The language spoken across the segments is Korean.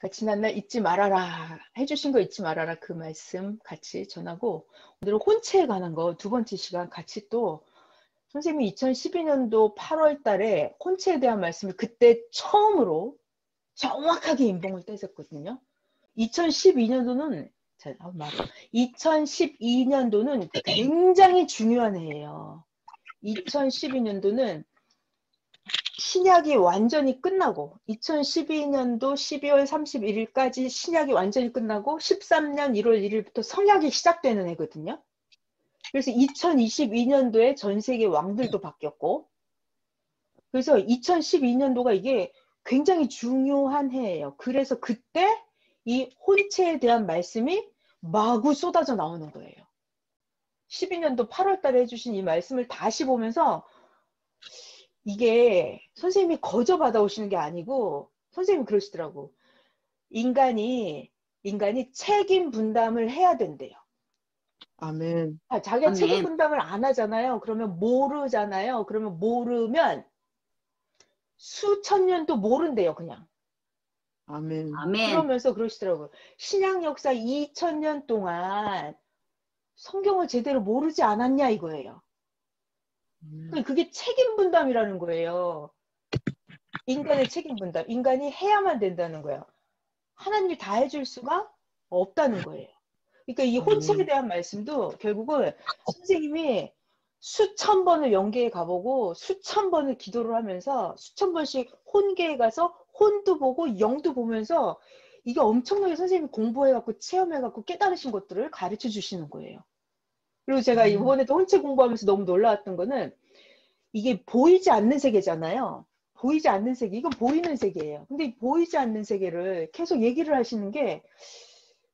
지난날 잊지 말아라 해주신 거 잊지 말아라 그 말씀 같이 전하고 오늘은 혼체에 관한 거 두 번째 시간 같이 또 선생님이 2012년도 8월 달에 혼체에 대한 말씀을 그때 처음으로 정확하게 인봉을 떼셨거든요. 2012년도는 2012년도는 굉장히 중요한 해예요. 2012년도는 신약이 완전히 끝나고 2012년도 12월 31일까지 신약이 완전히 끝나고 13년 1월 1일부터 성약이 시작되는 해거든요. 그래서 2022년도에 전 세계 왕들도 바뀌었고 그래서 2012년도가 이게 굉장히 중요한 해예요. 그래서 그때 이 혼체에 대한 말씀이 마구 쏟아져 나오는 거예요. 12년도 8월 달에 해주신 이 말씀을 다시 보면서 이게 선생님이 거저 받아오시는 게 아니고 선생님이 그러시더라고. 인간이 책임 분담을 해야 된대요. 아멘. 자기가 책임 아멘. 분담을 안 하잖아요. 그러면 모르잖아요. 그러면 모르면 수천 년도 모른대요, 그냥. 아멘. 아멘. 그러면서 그러시더라고요. 신약 역사 2000년 동안 성경을 제대로 모르지 않았냐 이거예요. 그게 책임 분담이라는 거예요. 인간의 책임 분담. 인간이 해야만 된다는 거예요. 하나님이 다 해줄 수가 없다는 거예요. 그러니까 이 혼체에 대한 말씀도 결국은 선생님이 수천 번을 영계에 가보고 수천 번을 기도를 하면서 수천 번씩 혼계에 가서 혼도 보고 영도 보면서 이게 엄청나게 선생님이 공부해갖고 체험해갖고 깨달으신 것들을 가르쳐 주시는 거예요. 그리고 제가 이번에도 혼체 공부하면서 너무 놀라웠던 거는 이게 보이지 않는 세계잖아요. 보이지 않는 세계, 이건 보이는 세계예요. 근데 이 보이지 않는 세계를 계속 얘기를 하시는 게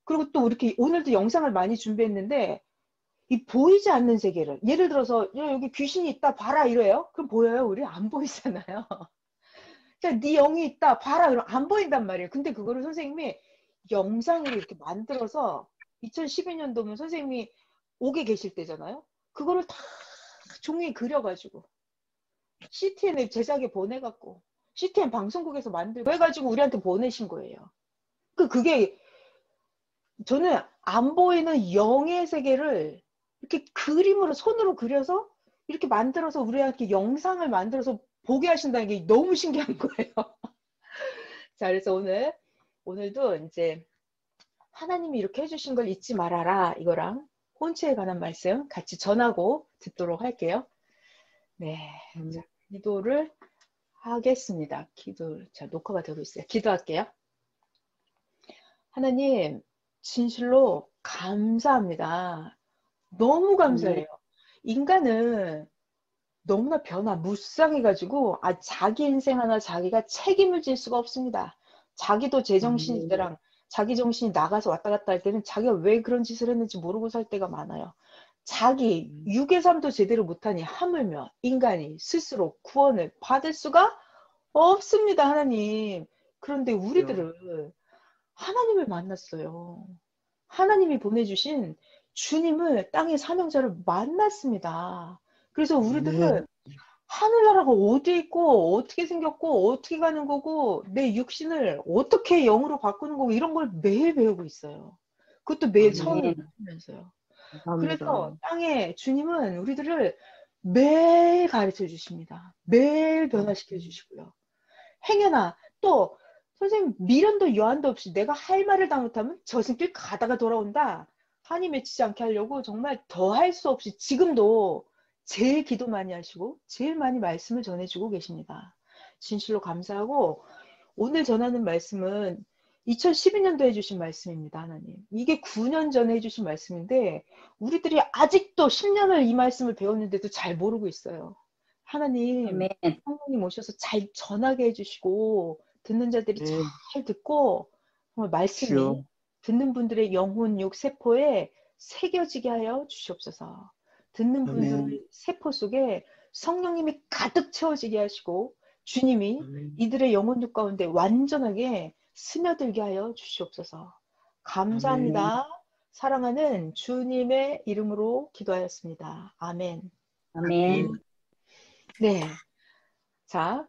그리고 또 이렇게 오늘도 영상을 많이 준비했는데 이 보이지 않는 세계를 예를 들어서 여기 귀신이 있다 봐라 이래요. 그럼 보여요? 우리 안 보이잖아요. 그냥 네 영이 있다 봐라 그럼 안 보인단 말이에요. 근데 그거를 선생님이 영상으로 이렇게 만들어서 2012년도면 선생님이 옥에 계실 때잖아요. 그거를 다 종이에 그려가지고 CTN에 제작에 보내갖고 CTN 방송국에서 만들고 해가지고 우리한테 보내신 거예요. 그게 저는 안 보이는 영의 세계를 이렇게 그림으로 손으로 그려서 이렇게 만들어서 우리한테 영상을 만들어서 보게 하신다는 게 너무 신기한 거예요. 자, 그래서 오늘도 이제 하나님이 이렇게 해주신 걸 잊지 말아라 이거랑 혼체에 관한 말씀 같이 전하고 듣도록 할게요. 네, 자, 기도를 하겠습니다. 자, 녹화가 되고 있어요. 기도할게요. 하나님, 진실로 감사합니다. 너무 감사해요. 인간은 너무나 무쌍해가지고 자기 인생 하나 자기가 책임을 질 수가 없습니다. 자기도 제정신일 때랑 자기 정신이 나가서 왔다 갔다 할 때는 자기가 왜 그런 짓을 했는지 모르고 살 때가 많아요. 자기 육의 삶도 제대로 못하니 하물며 인간이 스스로 구원을 받을 수가 없습니다. 하나님. 그런데 우리들은 하나님을 만났어요. 하나님이 보내주신 주님을 땅의 사명자를 만났습니다. 그래서 우리들은 하늘나라가 어디 있고 어떻게 생겼고 어떻게 가는 거고 내 육신을 어떻게 영으로 바꾸는 거고 이런 걸 매일 배우고 있어요. 그것도 매일 처음으로 배우면서요. 그래서 땅에 주님은 우리들을 매일 가르쳐 주십니다. 매일 변화시켜 주시고요. 행여나 또 선생님 미련도 여한도 없이 내가 할 말을 다 못하면 저승길 가다가 돌아온다. 한이 맺히지 않게 하려고 정말 더 할 수 없이 지금도 제일 기도 많이 하시고 제일 많이 말씀을 전해주고 계십니다. 진실로 감사하고 오늘 전하는 말씀은 2012년도 해주신 말씀입니다. 하나님. 이게 9년 전에 해주신 말씀인데 우리들이 아직도 10년을 이 말씀을 배웠는데도 잘 모르고 있어요. 하나님, 아멘. 성령님 오셔서 잘 전하게 해주시고 듣는 자들이 잘 듣고 정말 말씀이 듣는 분들의 영혼, 육, 세포에 새겨지게 하여 주시옵소서. 듣는 분들의 세포 속에 성령님이 가득 채워지게 하시고 주님이 이들의 영혼, 육 가운데 완전하게 스며들게 하여 주시옵소서. 감사합니다. 사랑하는 주님의 이름으로 기도하였습니다. 아멘. 아멘. 네. 자,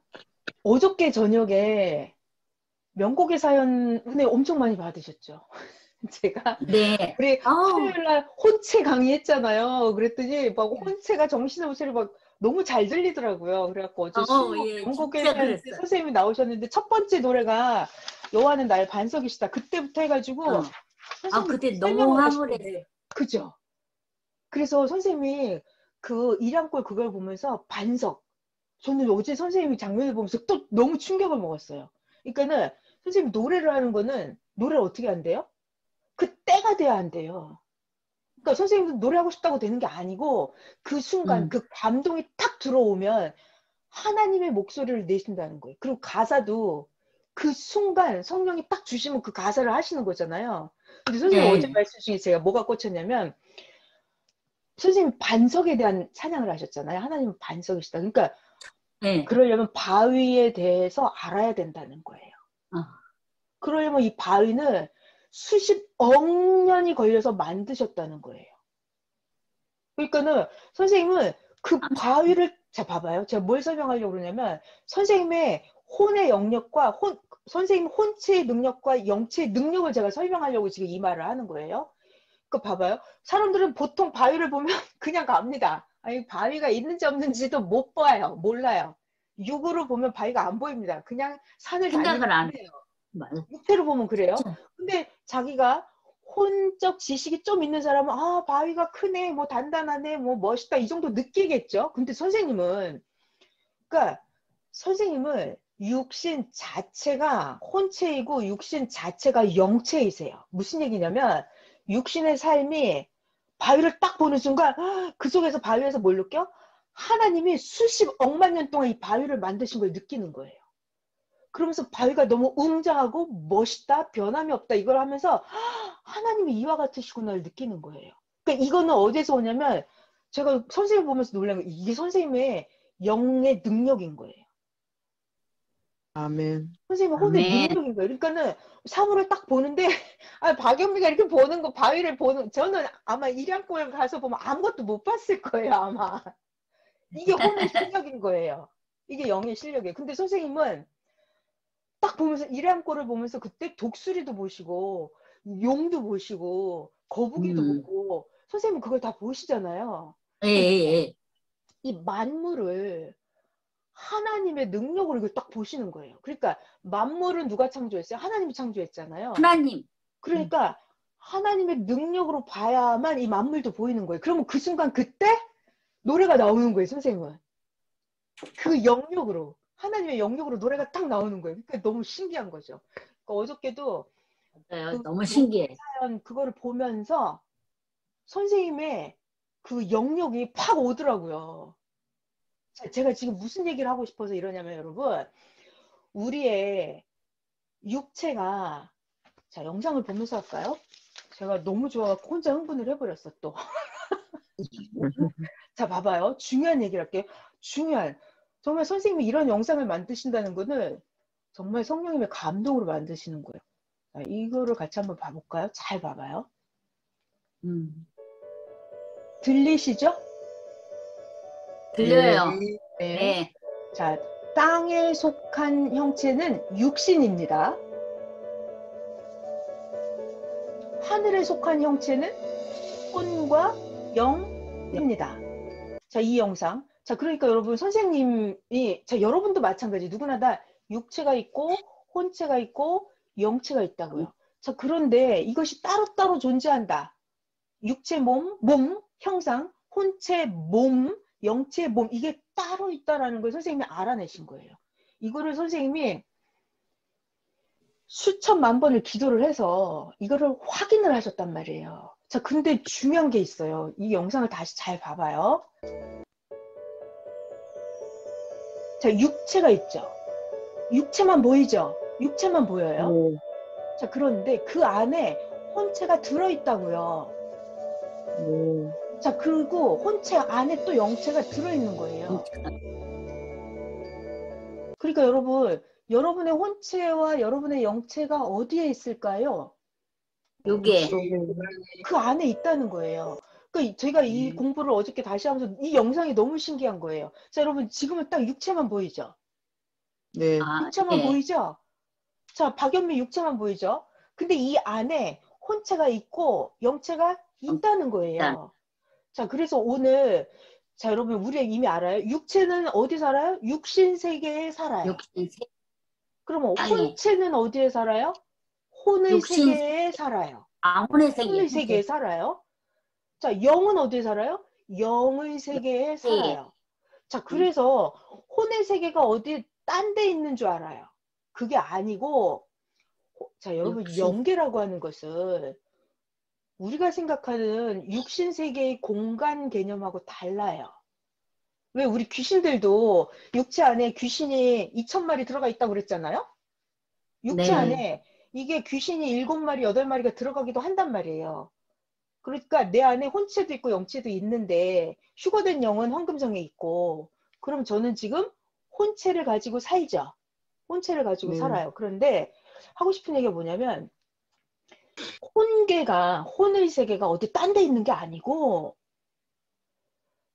어저께 저녁에 명곡의 사연 은혜 엄청 많이 받으셨죠? 제가 네. 우리 아우, 화요일 날 혼채 강의했잖아요. 그랬더니 막 혼채가 정신없이 막 너무 잘 들리더라고요. 그래갖고 어제 수목 예, 명곡의 진짜 사연 때 그랬어요. 선생님이 나오셨는데 첫 번째 노래가 여호와는 나의 반석이시다. 그때부터 해가지고 선생님이 그때 너무 설명을 황홀했어요. 하시는데 그죠? 그래서 선생님이 그 일양골 그걸 보면서 반석. 저는 어제 선생님이 장면을 보면서 또 너무 충격을 먹었어요. 그러니까는 선생님이 노래를 하는 거는 노래를 어떻게 한대요? 그 때가 돼야 한대요. 그러니까 선생님도 노래하고 싶다고 되는 게 아니고 그 순간 그 감동이 탁 들어오면 하나님의 목소리를 내신다는 거예요. 그리고 가사도 그 순간 성령이 딱 주시면 그 가사를 하시는 거잖아요. 근데 선생님 어제 네. 말씀 중에 제가 뭐가 꽂혔냐면 선생님 반석에 대한 찬양을 하셨잖아요. 하나님은 반석이시다. 그러니까 네. 그러려면 바위에 대해서 알아야 된다는 거예요. 어. 그러려면 이 바위는 수십억 년이 걸려서 만드셨다는 거예요. 그러니까는 선생님은 그 바위를 자 봐봐요. 제가 뭘 설명하려고 그러냐면 선생님의 혼의 영역과 선생님 혼체의 능력과 영체의 능력을 제가 설명하려고 지금 이 말을 하는 거예요. 그 봐봐요. 사람들은 보통 바위를 보면 그냥 갑니다. 아니 바위가 있는지 없는지도 못 봐요. 몰라요. 육으로 보면 바위가 안 보입니다. 그냥 산을 다니면 생각을 안 해요. 맞아. 육체로 보면 그래요. 진짜. 근데 자기가 혼적 지식이 좀 있는 사람은 아 바위가 크네, 뭐 단단하네, 뭐 멋있다 이 정도 느끼겠죠. 근데 선생님은 그러니까 선생님은 육신 자체가 혼체이고 육신 자체가 영체이세요. 무슨 얘기냐면 육신의 삶이 바위를 딱 보는 순간 그 속에서 바위에서 뭘 느껴? 하나님이 수십억만 년 동안 이 바위를 만드신 걸 느끼는 거예요. 그러면서 바위가 너무 웅장하고 멋있다, 변함이 없다 이걸 하면서 하나님이 이와 같으시구나를 느끼는 거예요. 그러니까 이거는 어디서 오냐면 제가 선생님 보면서 놀란 거 이게 선생님의 영의 능력인 거예요. 아멘. 선생님의 혼의 아멘. 능력인 거예요. 그러니까는 사물을 딱 보는데 박영미가 이렇게 보는 거 바위를 보는 저는 아마 일양골 가서 보면 아무것도 못 봤을 거예요 아마. 이게 혼의 실력인 거예요. 이게 영의 실력이에요. 근데 선생님은 딱 보면서 일양골을 보면서 그때 독수리도 보시고 용도 보시고 거북이도 보고 선생님은 그걸 다 보시잖아요. 예, 예, 예. 이 만물을 하나님의 능력으로 이걸 딱 보시는 거예요. 그러니까 만물은 누가 창조했어요? 하나님이 창조했잖아요. 하나님. 그러니까 하나님의 능력으로 봐야만 이 만물도 보이는 거예요. 그러면 그 순간 그때 노래가 나오는 거예요, 선생님은. 그 영역으로 하나님의 영역으로 노래가 딱 나오는 거예요. 그러니까 너무 신기한 거죠. 그러니까 어저께도 맞아요. 그 너무 신기해. 사연 그거를 보면서 선생님의 그 영역이 팍 오더라고요. 제가 지금 무슨 얘기를 하고 싶어서 이러냐면 여러분 우리의 육체가 자 영상을 보면서 할까요? 제가 너무 좋아갖고 혼자 흥분을 해버렸어 또. 자 봐봐요. 중요한 얘기를 할게요. 중요한 정말 선생님이 이런 영상을 만드신다는 거는 정말 성령님의 감동으로 만드시는 거예요. 자, 이거를 같이 한번 봐볼까요? 잘 봐봐요. 들리시죠? 들려요. 네. 네. 자, 땅에 속한 형체는 육신입니다. 하늘에 속한 형체는 혼과 영입니다. 자, 이 영상. 자, 그러니까 여러분 선생님이 자, 여러분도 마찬가지. 누구나 다 육체가 있고 혼체가 있고 영체가 있다고요. 자, 그런데 이것이 따로따로 존재한다. 육체 몸, 형상, 혼체 몸, 영체 몸 이게 따로 있다라는 걸 선생님이 알아내신 거예요. 이거를 선생님이 수천만 번을 기도를 해서 이거를 확인을 하셨단 말이에요. 자, 근데 중요한 게 있어요. 이 영상을 다시 잘 봐봐요. 자, 육체가 있죠. 육체만 보이죠? 육체만 보여요. 네. 자, 그런데 그 안에 혼체가 들어있다고요. 네. 자, 그리고 혼체 안에 또 영체가 들어있는 거예요. 그러니까 여러분, 여러분의 혼체와 여러분의 영체가 어디에 있을까요? 요게. 그 안에 있다는 거예요. 그러니까 제가 이 공부를 어저께 다시 하면서 이 영상이 너무 신기한 거예요. 자, 여러분 지금은 딱 육체만 보이죠? 네. 육체만 네. 보이죠? 자, 박연미 육체만 보이죠? 근데 이 안에 혼체가 있고 영체가 있다는 거예요. 자, 그래서 오늘, 자, 여러분, 우리 이미 알아요? 육체는 어디 살아요? 육신 세계에 살아요. 육신 세 그러면 땅에 혼체는 어디에 살아요? 혼의 육신 세계에 살아요. 아혼의 세계 혼의 세계에 살아요. 자, 영은 어디에 살아요? 영의 세계에 세계. 살아요. 자, 그래서 혼의 세계가 어디 딴 데 있는 줄 알아요. 그게 아니고, 자, 여러분, 육신 영계라고 하는 것은 우리가 생각하는 육신 세계의 공간 개념하고 달라요. 왜 우리 귀신들도 육체 안에 귀신이 2,000마리 들어가 있다고 그랬잖아요? 육체 네. 안에 이게 귀신이 7마리, 8마리가 들어가기도 한단 말이에요. 그러니까 내 안에 혼체도 있고 영체도 있는데 휴거된 영은 황금성에 있고 그럼 저는 지금 혼체를 가지고 살죠. 혼체를 가지고 네. 살아요. 그런데 하고 싶은 얘기가 뭐냐면 혼계가 혼의 세계가 어디 딴 데 있는 게 아니고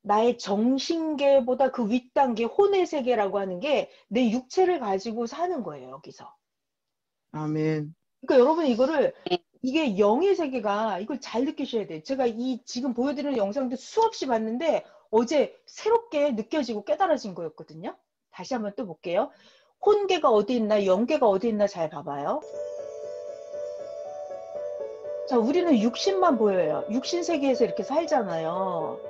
나의 정신계보다 그 윗단계 혼의 세계라고 하는 게 내 육체를 가지고 사는 거예요. 여기서. 아멘. 그러니까 여러분 이거를 이게 영의 세계가 이걸 잘 느끼셔야 돼요. 제가 이 지금 보여드리는 영상도 수없이 봤는데 어제 새롭게 느껴지고 깨달아진 거였거든요. 다시 한번 또 볼게요. 혼계가 어디 있나 영계가 어디 있나 잘 봐봐요. 자, 우리는 육신만 보여요. 육신 세계에서 이렇게 살잖아요.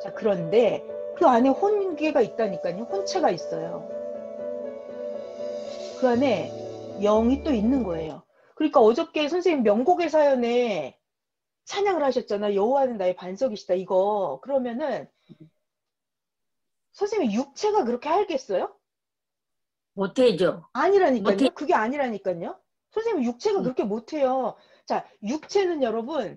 자, 그런데 그 안에 혼계가 있다니까요. 혼체가 있어요. 그 안에 영이 또 있는 거예요. 그러니까 어저께 선생님 명곡의 사연에 찬양을 하셨잖아. 여호와는 나의 반석이시다. 이거 그러면은 선생님 육체가 그렇게 알겠어요? 못해죠. 못해. 아니라니까요. 그게 아니라니까요. 선생님 육체가 그렇게 못해요. 자, 육체는 여러분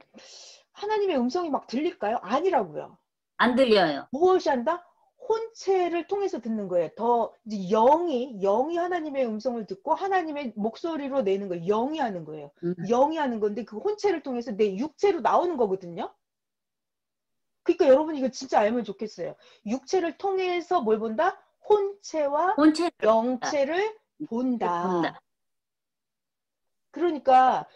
하나님의 음성이 막 들릴까요? 아니라고요. 안 들려요. 무엇이 한다? 혼체를 통해서 듣는 거예요. 더 이제 영이 하나님의 음성을 듣고 하나님의 목소리로 내는 거예요. 영이 하는 거예요. 음. 영이 하는 건데 그 혼체를 통해서 내 육체로 나오는 거거든요. 그러니까 여러분 이거 진짜 알면 좋겠어요. 육체를 통해서 뭘 본다? 혼체와 혼체를 영체를 본다. 본다. 그러니까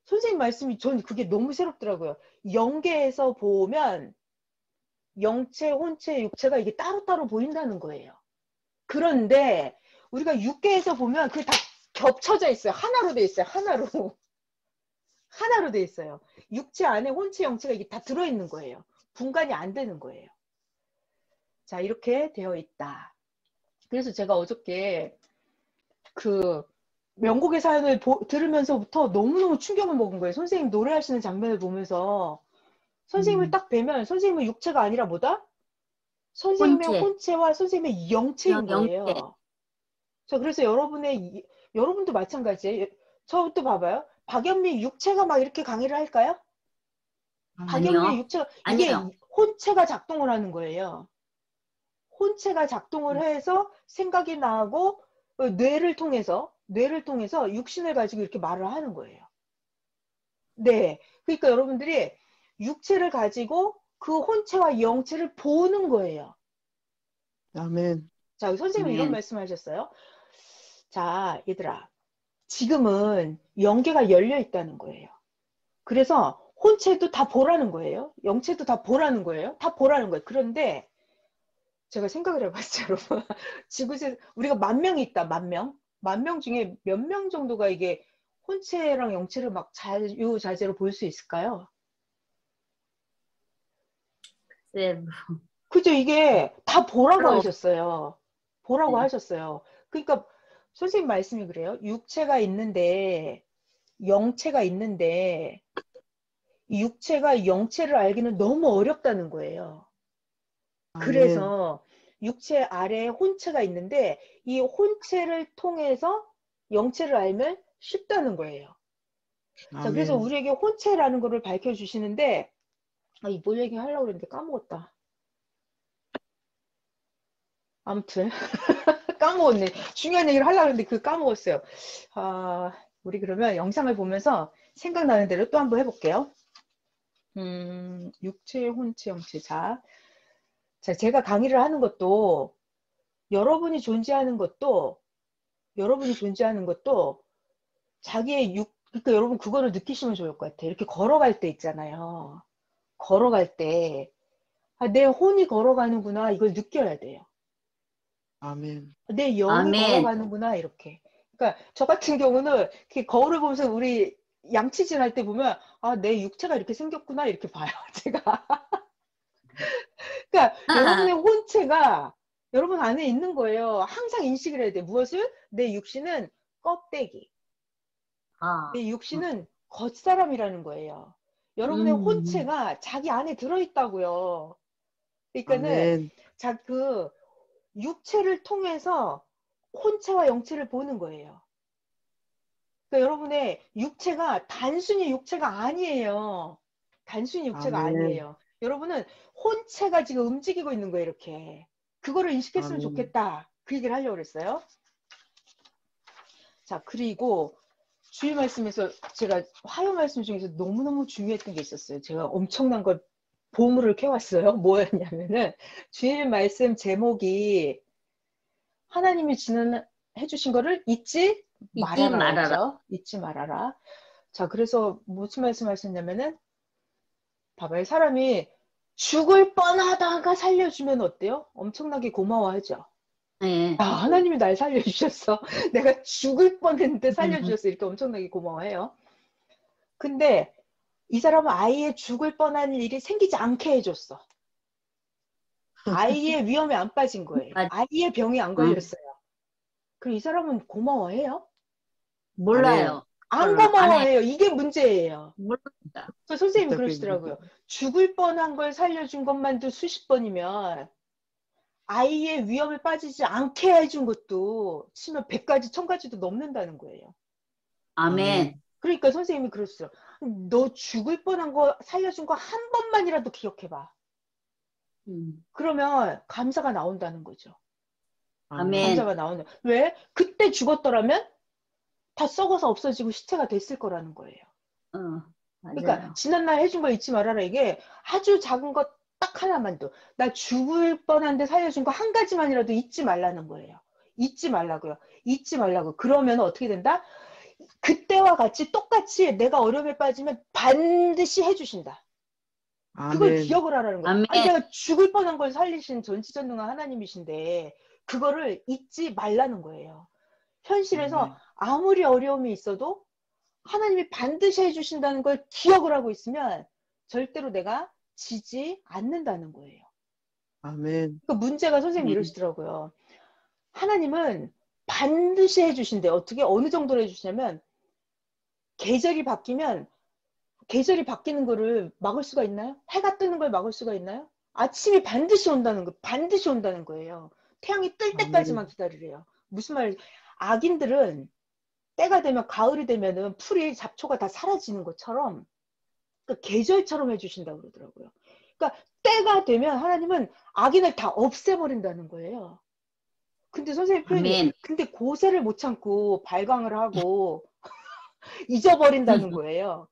선생님 말씀이 전 그게 너무 새롭더라고요. 영계에서 보면 영체, 혼체, 육체가 이게 따로따로 보인다는 거예요. 그런데 우리가 육계에서 보면 그게 다 겹쳐져 있어요. 하나로 돼 있어요. 하나로. 하나로 돼 있어요. 육체 안에 혼체, 영체가 이게 다 들어있는 거예요. 분간이 안 되는 거예요. 자, 이렇게 되어 있다. 그래서 제가 어저께 그 명곡의 사연을 들으면서부터 너무너무 충격을 먹은 거예요. 선생님 노래하시는 장면을 보면서 선생님을 딱 뵈면 선생님은 육체가 아니라 뭐다? 선생님의 혼체, 혼체와 선생님의 영체인 영체. 거예요. 자, 그래서 여러분도 마찬가지예요. 저 또 봐봐요. 박연미 육체가 막 이렇게 강의를 할까요? 박연미의 아니요. 육체가, 이게 아니요. 혼체가 작동을 하는 거예요. 혼체가 작동을 해서 생각이 나고, 뇌를 통해서 육신을 가지고 이렇게 말을 하는 거예요. 네. 그러니까 여러분들이 육체를 가지고 그 혼체와 영체를 보는 거예요. 아멘. 자, 선생님이 이런 말씀 하셨어요. 자, 얘들아. 지금은 영계가 열려 있다는 거예요. 그래서 혼체도 다 보라는 거예요. 영체도 다 보라는 거예요. 다 보라는 거예요. 그런데 제가 생각을 해봤어요, 여러분. 지구에 우리가 10,000명이 있다, 10,000명. 10,000명 중에 몇 명 정도가 이게 혼체랑 영체를 막 자유자재로 볼 수 있을까요? 네. 그죠? 이게 다 보라고 바로 하셨어요. 보라고 네. 하셨어요. 그러니까 선생님 말씀이 그래요. 육체가 있는데, 영체가 있는데, 이 육체가 영체를 알기는 너무 어렵다는 거예요. 아멘. 그래서 육체 아래에 혼체가 있는데 이 혼체를 통해서 영체를 알면 쉽다는 거예요. 자, 그래서 아멘. 우리에게 혼체라는 것을 밝혀주시는데 뭘 얘기하려고 그랬는데 까먹었다. 아무튼 까먹었네. 중요한 얘기를 하려고 했는데 까먹었어요. 우리 그러면 영상을 보면서 생각나는 대로 또 한번 해볼게요. 육체, 혼체, 영체. 자, 제가 강의를 하는 것도 여러분이 존재하는 것도 자기의 그러니까 여러분 그거를 느끼시면 좋을 것 같아요. 이렇게 걸어갈 때 있잖아요. 걸어갈 때, 내 혼이 걸어가는구나, 이걸 느껴야 돼요. 아멘. 내 영이 아멘. 걸어가는구나, 이렇게. 그러니까 저 같은 경우는 이렇게 거울을 보면서 우리 양치질 할 때 보면, 내 육체가 이렇게 생겼구나, 이렇게 봐요, 제가. 그러니까 여러분의 혼체가 여러분 안에 있는 거예요. 항상 인식을 해야 돼. 무엇을? 내 육신은 껍데기. 내 육신은 겉사람이라는 거예요. 여러분의 혼체가 자기 안에 들어있다고요. 그러니까는 아멘. 그 육체를 통해서 혼체와 영체를 보는 거예요. 그러니까 여러분의 육체가 단순히 육체가 아니에요. 단순히 육체가 아멘. 아니에요. 여러분은 혼체가 지금 움직이고 있는 거예요, 이렇게. 그거를 인식했으면 아멘. 좋겠다. 그 얘기를 하려고 그랬어요. 자, 그리고 주일 말씀에서 제가 화요 말씀 중에서 너무너무 중요했던 게 있었어요. 제가 엄청난 걸 보물을 캐왔어요. 뭐였냐면은 주일 말씀 제목이 하나님이 해주신 거를 잊지 잊지 말아라. 말아라였죠. 잊지 말아라. 자, 그래서 무슨 말씀 하셨냐면은 봐봐요. 사람이 죽을 뻔하다가 살려주면 어때요? 엄청나게 고마워하죠. 네. 하나님이 날 살려주셨어. 내가 죽을 뻔했는데 살려주셨어. 이렇게 엄청나게 고마워해요. 근데 이 사람은 아이의 죽을 뻔한 일이 생기지 않게 해줬어. 아이의 위험에 안 빠진 거예요. 아이의 병이 안 걸렸어요. 그럼 이 사람은 고마워해요? 몰라요. 안 고마워해요. 이게 문제예요. 모릅니다. 선생님이 그러시더라고요. 죽을 뻔한 걸 살려준 것만도 수십 번이면 아이의 위험에 빠지지 않게 해준 것도 치면 100가지, 1000가지도 넘는다는 거예요. 아멘. 그러니까 선생님이 그러시더라고요. 너 죽을 뻔한 거 살려준 거 한 번만이라도 기억해봐. 그러면 감사가 나온다는 거죠. 아멘. 감사가 나오는. 왜? 그때 죽었더라면 다 썩어서 없어지고 시체가 됐을 거라는 거예요. 맞아요. 그러니까 지난날 해준 거 잊지 말아라. 이게 아주 작은 것 딱 하나만도. 나 죽을 뻔한데 살려준 거 한 가지만이라도 잊지 말라는 거예요. 잊지 말라고요. 잊지 말라고. 그러면 어떻게 된다? 그때와 같이 똑같이 내가 어려움에 빠지면 반드시 해주신다. 그걸 아멘. 기억을 하라는 거예요. 아멘. 아니 내가 죽을 뻔한 걸 살리신 전지전능한 하나님이신데 그거를 잊지 말라는 거예요. 현실에서 아멘. 아무리 어려움이 있어도 하나님이 반드시 해주신다는 걸 기억을 하고 있으면 절대로 내가 지지 않는다는 거예요. 아멘. 그 문제가 선생님이 이러시더라고요. 하나님은 반드시 해주신대. 어떻게 어느 정도로 해주시냐면 계절이 바뀌면 계절이 바뀌는 거를 막을 수가 있나요? 해가 뜨는 걸 막을 수가 있나요? 아침이 반드시 온다는 거, 반드시 온다는 거예요. 태양이 뜰 때까지만 기다리래요. 무슨 말? 악인들은 때가 되면 가을이 되면은 풀이 잡초가 다 사라지는 것처럼 그러니까 계절처럼 해주신다고 그러더라고요. 그러니까 때가 되면 하나님은 악인을 다 없애버린다는 거예요. 근데 선생님 표현이 아멘. 근데 고세를 못 참고 발광을 하고 잊어버린다는 거예요.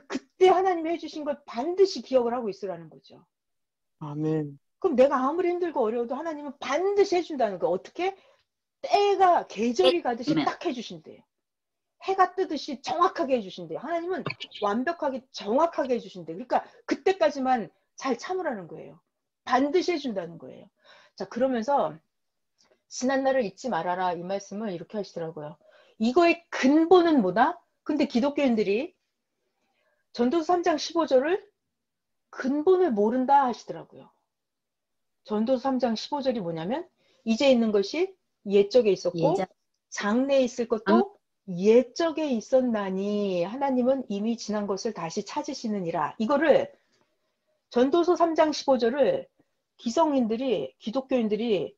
그때 하나님이 해주신 걸 반드시 기억을 하고 있으라는 거죠. 아멘. 그럼 내가 아무리 힘들고 어려워도 하나님은 반드시 해준다는 거. 어떻게? 때가 계절이 가듯이 딱 해주신대요. 해가 뜨듯이 정확하게 해주신대요. 하나님은 완벽하게 정확하게 해주신대요. 그러니까 그때까지만 잘 참으라는 거예요. 반드시 해준다는 거예요. 자, 그러면서 지난날을 잊지 말아라 이 말씀을 이렇게 하시더라고요. 이거의 근본은 뭐다? 근데 기독교인들이 전도서 3장 15절을 근본을 모른다 하시더라고요. 전도서 3장 15절이 뭐냐면 이제 있는 것이 옛적에 있었고 장래에 있을 것도 옛적에 있었나니 하나님은 이미 지난 것을 다시 찾으시느니라. 이거를 전도서 3장 15절을 기성인들이 기독교인들이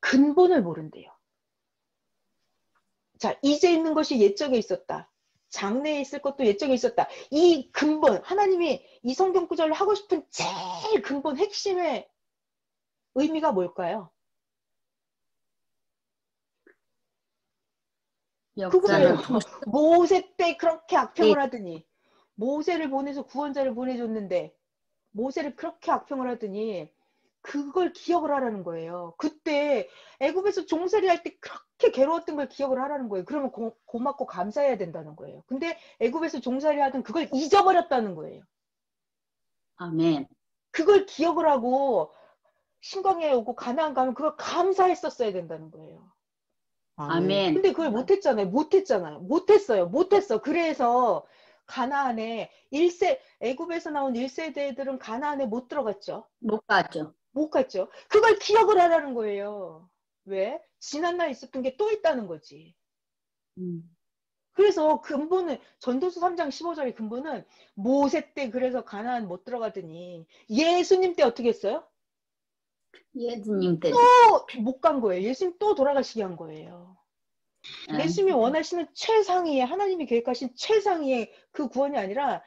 근본을 모른대요. 자, 이제 있는 것이 옛적에 있었다. 장래에 있을 것도 옛적에 있었다. 이 근본, 하나님이 이 성경 구절을 하고 싶은 제일 근본 핵심의 의미가 뭘까요? 그거예요. 모세 때 그렇게 악평을 하더니 모세를 보내서 구원자를 보내줬는데 모세를 그렇게 악평을 하더니 그걸 기억을 하라는 거예요. 그때 애굽에서 종살이 할 때 그렇게 괴로웠던 걸 기억을 하라는 거예요. 그러면 고맙고 감사해야 된다는 거예요. 근데 애굽에서 종살이 하던 그걸 잊어버렸다는 거예요. 아멘. 그걸 기억을 하고 신광야에 오고 가나안 가면 그걸 감사했었어야 된다는 거예요. 아멘. 근데 그걸 못했어요. 그래서 가나안에 애굽에서 나온 1세대들은 가나안에 못 들어갔죠. 못 가죠. 못 갔죠. 그걸 기억을 하라는 거예요. 왜? 지난날 있었던 게 또 있다는 거지. 그래서 근본은 전도서 3장 15절의 근본은 모세 때 그래서 가나안 못 들어가더니 예수님 때 어떻게 했어요? 예수님 때. 또 못 간 거예요. 예수님 또 돌아가시게 한 거예요. 예수님이 원하시는 최상위의 하나님이 계획하신 최상위의 그 구원이 아니라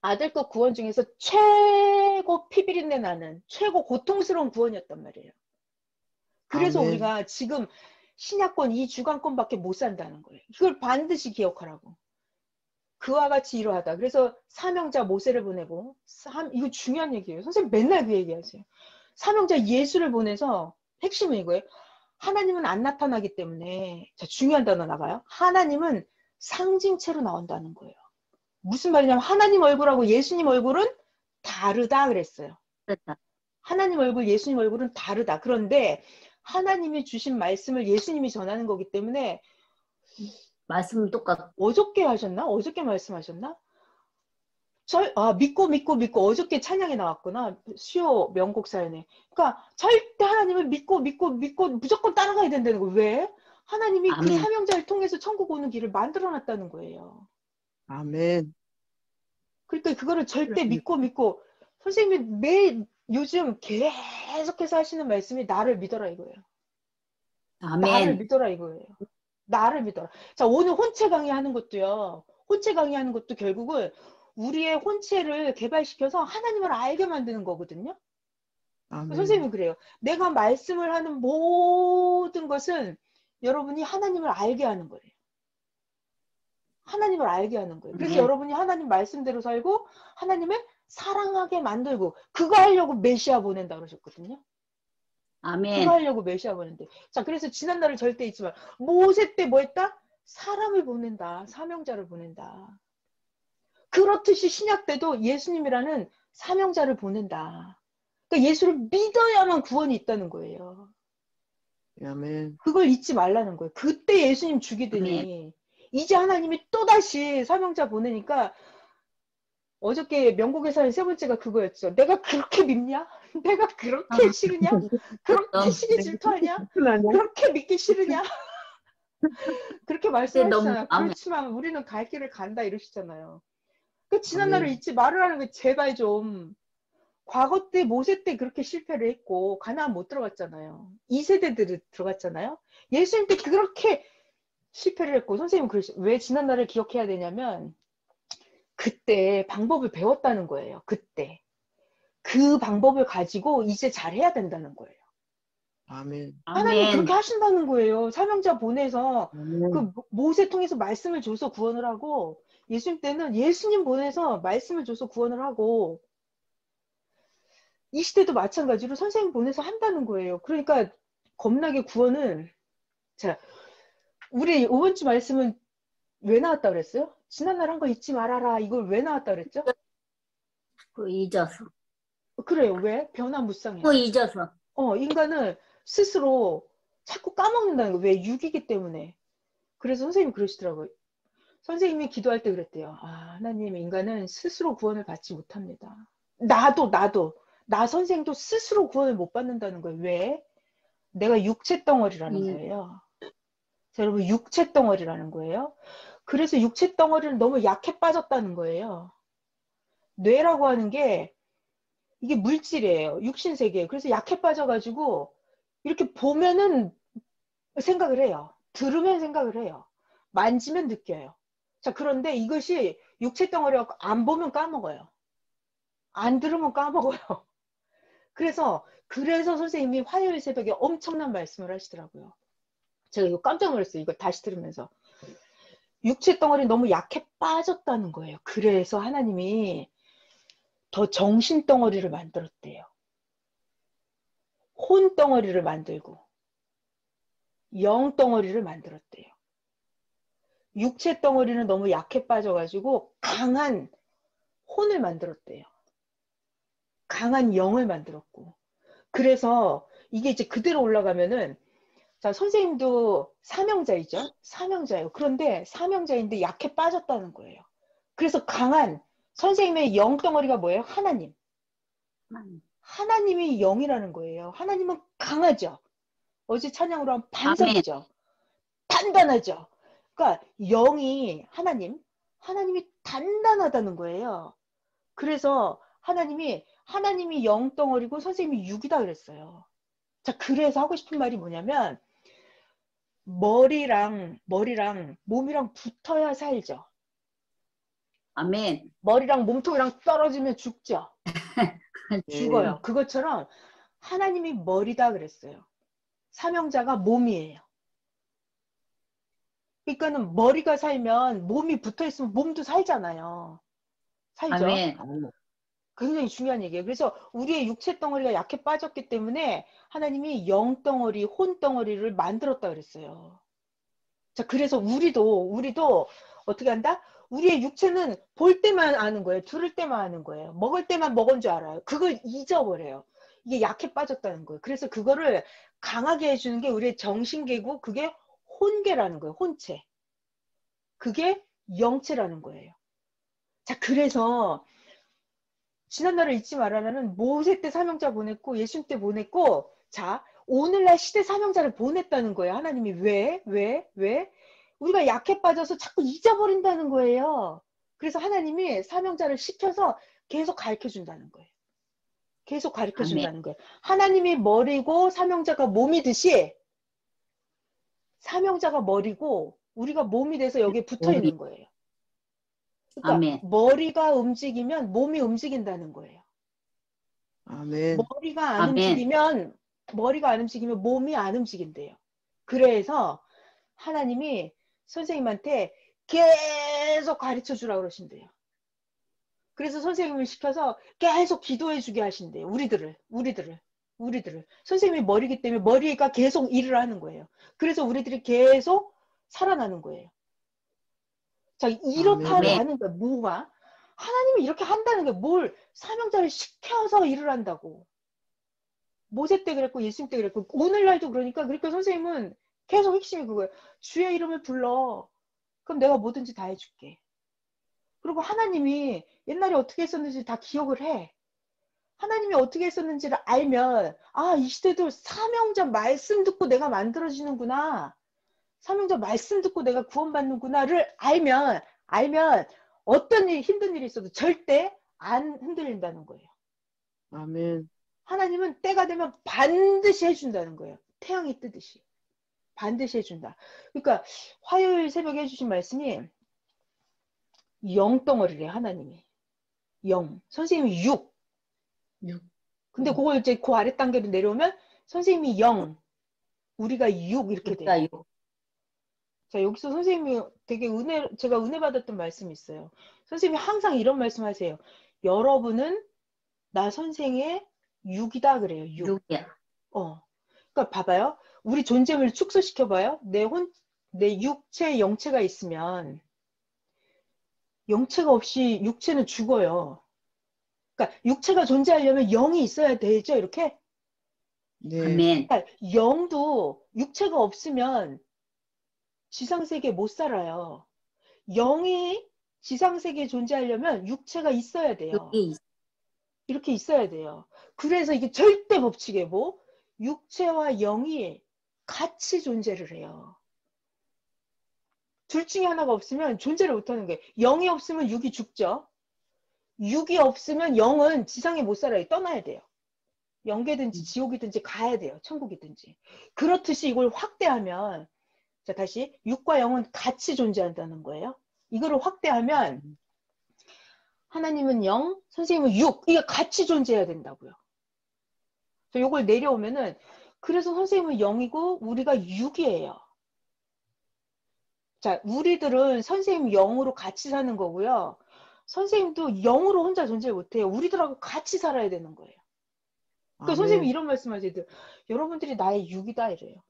아들 것 구원 중에서 최고 피비린내 나는 최고 고통스러운 구원이었단 말이에요. 그래서 아멘. 우리가 지금 신약권 이 주간권밖에 못 산다는 거예요. 이걸 반드시 기억하라고. 그와 같이 이러하다. 그래서 사명자 모세를 보내고 이거 중요한 얘기예요. 선생님 맨날 그 얘기하세요. 사명자 예수를 보내서 핵심은 이거예요. 하나님은 안 나타나기 때문에 자 중요한 단어 나가요. 하나님은 상징체로 나온다는 거예요. 무슨 말이냐면 하나님 얼굴하고 예수님 얼굴은 다르다 그랬어요. 그렇다. 하나님 얼굴, 예수님 얼굴은 다르다. 그런데 하나님이 주신 말씀을 예수님이 전하는 거기 때문에 말씀은 똑같고. 어저께 하셨나? 어저께 말씀하셨나? 믿고 어저께 찬양에 나왔구나. 수요 명곡 사연에. 그러니까 절대 하나님을 믿고 무조건 따라가야 된다는 거예요. 왜? 하나님이 그 아멘. 사명자를 통해서 천국 오는 길을 만들어 놨다는 거예요. 아멘. 그러니까 그거를 절대 믿고 선생님이 요즘 계속해서 하시는 말씀이 나를 믿어라 이거예요. 나를 아멘. 믿어라 이거예요. 나를 믿어라. 자, 오늘 혼체 강의하는 것도요. 혼체 강의하는 것도 결국은 우리의 혼체를 개발시켜서 하나님을 알게 만드는 거거든요. 아멘. 선생님이 그래요. 내가 말씀을 하는 모든 것은 여러분이 하나님을 알게 하는 거예요. 하나님을 알게 하는 거예요. 그래서 네. 여러분이 하나님 말씀대로 살고 하나님을 사랑하게 만들고 그거 하려고 메시아 보낸다 그러셨거든요. 아멘. 그거 하려고 메시아 보낸대. 자, 그래서 지난날을 절대 잊지 마. 모세 때 뭐 했다? 사람을 보낸다. 사명자를 보낸다. 그렇듯이 신약 때도 예수님이라는 사명자를 보낸다. 그러니까 예수를 믿어야만 구원이 있다는 거예요. 아멘. 그걸 잊지 말라는 거예요. 그때 예수님 죽이더니 이제 하나님이 또다시 사명자 보내니까 어저께 명곡의 사연 세 번째가 그거였죠. 내가 그렇게 믿냐? 내가 그렇게 싫으냐? 그렇게 시기 질투하냐? 그렇게 믿기 싫으냐? 그렇게 말씀하시잖아요. 그렇지만 우리는 갈 길을 간다 이러시잖아요. 그 지난날을 잊지 말으라는 거 제발 좀. 과거 때 모세 때 그렇게 실패를 했고 가나안 못 들어갔잖아요. 2세대들이 들어갔잖아요. 예수님 때 그렇게 실패를 했고 선생님은 그러시 왜 지난날을 기억해야 되냐면 그때 방법을 배웠다는 거예요. 그때. 그 방법을 가지고 이제 잘해야 된다는 거예요. 아멘. 하나님 그렇게 하신다는 거예요. 사명자 보내서 아멘. 그 모세 통해서 말씀을 줘서 구원을 하고 예수님 때는 예수님 보내서 말씀을 줘서 구원을 하고 이 시대도 마찬가지로 선생님 보내서 한다는 거예요. 그러니까 겁나게 구원을 자 우리 5번주 말씀은 왜 나왔다 그랬어요? 지난날 한 거 잊지 말아라. 이걸 왜 나왔다 그랬죠? 그 잊어서. 그래요. 왜? 변화무쌍해요. 그 잊어서. 인간은 스스로 자꾸 까먹는다는 거예요. 왜? 육이기 때문에. 그래서 선생님이 그러시더라고요. 선생님이 기도할 때 그랬대요. 하나님 인간은 스스로 구원을 받지 못합니다. 나도 나 선생도 스스로 구원을 못 받는다는 거예요. 왜? 내가 육체 덩어리라는 거예요. 자, 여러분 육체 덩어리라는 거예요. 그래서 육체 덩어리는 너무 약해 빠졌다는 거예요. 뇌라고 하는 게 이게 물질이에요. 육신세계예요. 그래서 약해 빠져가지고 이렇게 보면은 생각을 해요. 들으면 생각을 해요. 만지면 느껴요. 자, 그런데 이것이 육체 덩어리가 안 보면 까먹어요. 안 들으면 까먹어요. 그래서 선생님이 화요일 새벽에 엄청난 말씀을 하시더라고요. 제가 이거 깜짝 놀랐어요. 이거 다시 들으면서. 육체 덩어리 너무 약해 빠졌다는 거예요. 그래서 하나님이 더 정신 덩어리를 만들었대요. 혼 덩어리를 만들고 영 덩어리를 만들었대요. 육체 덩어리는 너무 약해 빠져가지고 강한 혼을 만들었대요. 강한 영을 만들었고. 그래서 이게 이제 그대로 올라가면은, 자, 선생님도 사명자이죠? 사명자예요. 그런데 사명자인데 약해 빠졌다는 거예요. 그래서 강한 선생님의 영 덩어리가 뭐예요? 하나님. 하나님이 영이라는 거예요. 하나님은 강하죠. 어제 찬양으로 한 아멘. 반석이죠. 단단하죠. 그러니까 영이 하나님이 단단하다는 거예요. 그래서 하나님이 영덩어리고 선생님이 육이다 그랬어요. 자, 그래서 하고 싶은 말이 뭐냐면 머리랑 몸이랑 붙어야 살죠. 아멘. 머리랑 몸통이랑 떨어지면 죽죠. 죽어요. 네. 그것처럼 하나님이 머리다 그랬어요. 사명자가 몸이에요. 그러니까는 머리가 살면 몸이 붙어 있으면 몸도 살잖아요. 살죠. 아멘. 굉장히 중요한 얘기예요. 그래서 우리의 육체 덩어리가 약해 빠졌기 때문에 하나님이 영 덩어리, 혼 덩어리를 만들었다 그랬어요. 자, 그래서 우리도 어떻게 한다? 우리의 육체는 볼 때만 아는 거예요. 들을 때만 아는 거예요. 먹을 때만 먹은 줄 알아요. 그걸 잊어버려요. 이게 약해 빠졌다는 거예요. 그래서 그거를 강하게 해주는 게 우리의 정신계고 그게 혼계라는 거예요. 혼체. 그게 영체라는 거예요. 자, 그래서 지난날을 잊지 말아라는 모세 때 사명자 보냈고 예수님 때 보냈고, 자, 오늘날 시대 사명자를 보냈다는 거예요. 하나님이 왜? 우리가 약해 빠져서 자꾸 잊어버린다는 거예요. 그래서 하나님이 사명자를 시켜서 계속 가르쳐 준다는 거예요. 계속 가르쳐 아멘. 준다는 거예요. 하나님이 머리고 사명자가 몸이듯이 사명자가 머리고 우리가 몸이 돼서 여기에 붙어 있는 거예요. 그러니까 아멘. 머리가 움직이면 몸이 움직인다는 거예요. 아멘. 머리가 안 아멘. 움직이면 몸이 안 움직인대요. 그래서 하나님이 선생님한테 계속 가르쳐 주라고 그러신대요. 그래서 선생님을 시켜서 계속 기도해 주게 하신대요. 우리들을. 선생님이 머리기 때문에 머리가 계속 일을 하는 거예요. 그래서 우리들이 계속 살아나는 거예요. 자, 아멘. 이렇다라는 거야. 뭐가? 하나님이 이렇게 한다는 게 뭘 사명자를 시켜서 일을 한다고. 모세 때 그랬고 예수님 때 그랬고 오늘날도 그러니까 선생님은 계속 핵심이 그거예요. 주의 이름을 불러. 그럼 내가 뭐든지 다 해줄게. 그리고 하나님이 옛날에 어떻게 했었는지 다 기억을 해. 하나님이 어떻게 했었는지를 알면 아, 이 시대도 사명자 말씀 듣고 내가 만들어지는구나. 사명자 말씀 듣고 내가 구원받는구나를 알면 어떤 일, 힘든 일이 있어도 절대 안 흔들린다는 거예요. 아멘. 하나님은 때가 되면 반드시 해준다는 거예요. 태양이 뜨듯이. 반드시 해준다. 그러니까 화요일 새벽에 해주신 말씀이 영덩어리래, 하나님이. 영. 선생님이 육. 근데 그걸 이제 그 아래 단계로 내려오면 선생님이 영. 우리가 육 이렇게 돼요. 자, 여기서 선생님이 되게 제가 은혜 받았던 말씀이 있어요. 선생님이 항상 이런 말씀 하세요. 여러분은 나 선생의 육이다 그래요. 육. 육이야. 그러니까 봐봐요. 우리 존재를 축소시켜봐요. 내 육체, 영체가 있으면 영체가 없이 육체는 죽어요. 그러니까 육체가 존재하려면 영이 있어야 되죠. 이렇게. 네. 아멘. 그러니까 영도 육체가 없으면 지상세계에 못 살아요. 영이 지상세계에 존재하려면 육체가 있어야 돼요. 여기 이렇게 있어야 돼요. 그래서 이게 절대 법칙이에요. 뭐? 육체와 영이 같이 존재를 해요. 둘 중에 하나가 없으면 존재를 못하는 거예요. 영이 없으면 육이 죽죠. 육이 없으면 영은 지상에 못 살아요. 떠나야 돼요. 영계든지 지옥이든지 가야 돼요. 천국이든지. 그렇듯이 이걸 확대하면, 자, 다시 육과 영은 같이 존재한다는 거예요. 이거를 확대하면 하나님은 영, 선생님은 육, 이게 같이 존재해야 된다고요. 이걸 내려오면은 그래서 선생님은 영이고 우리가 육이에요. 자, 우리들은 선생님 영으로 같이 사는 거고요. 선생님도 영으로 혼자 존재 못해요. 우리들하고 같이 살아야 되는 거예요. 그 선생님이 아멘. 이런 말씀하세요. 여러분들이 나의 육이다 이래요.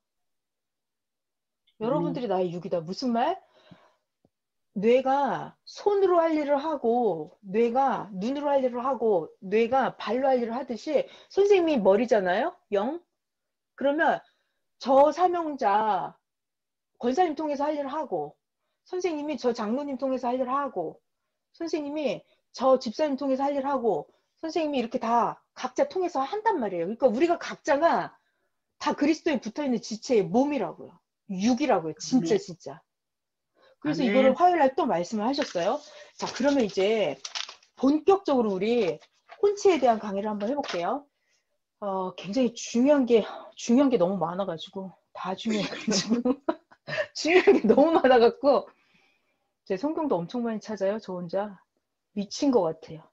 여러분들이 나의 육이다. 무슨 말? 뇌가 손으로 할 일을 하고, 뇌가 눈으로 할 일을 하고, 뇌가 발로 할 일을 하듯이 선생님이 머리잖아요. 영. 그러면 저 사명자 권사님 통해서 할 일을 하고, 선생님이 저 장로님 통해서 할 일을 하고, 선생님이 저 집사님 통해서 할 일을 하고, 선생님이 이렇게 다 각자 통해서 한단 말이에요. 그러니까 우리가 각자가 다 그리스도에 붙어있는 지체의 몸이라고요. 육이라고요. 진짜 아멘. 진짜. 그래서 이거를 아멘. 화요일날 또 말씀을 하셨어요. 자, 그러면 이제 본격적으로 우리 혼체에 대한 강의를 한번 해볼게요. 굉장히 중요한 게 너무 많아가지고, 다 중요해가지고, 중요한 게 너무 많아갖고, 제 성경도 엄청 많이 찾아요. 저 혼자. 미친 것 같아요.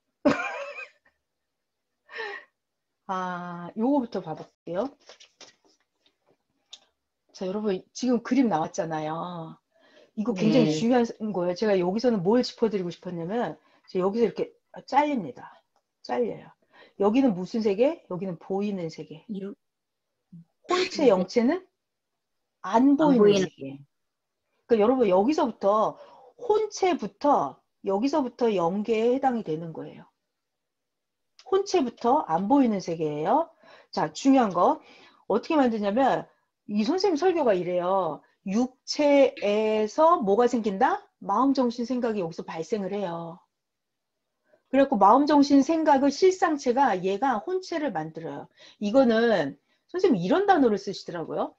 요거부터 봐볼게요. 자, 여러분, 지금 그림 나왔잖아요. 이거 굉장히 네. 중요한 거예요. 제가 여기서는 뭘 짚어드리고 싶었냐면, 제가 여기서 이렇게 잘립니다. 잘려요. 여기는 무슨 세계? 여기는 보이는 세계. 육, 혼체, 영체는 안 안 보이는 보이는 세계. 그러니까 여러분, 여기서부터, 혼체부터, 여기서부터 영계에 해당이 되는 거예요. 혼체부터 안 보이는 세계예요. 자, 중요한 거. 어떻게 만드냐면, 이 선생님 설교가 이래요. 육체에서 뭐가 생긴다? 마음, 정신, 생각이 여기서 발생을 해요. 그래갖고 마음, 정신, 생각의 실상체가 얘가 혼체를 만들어요. 이거는 선생님 이런 단어를 쓰시더라고요.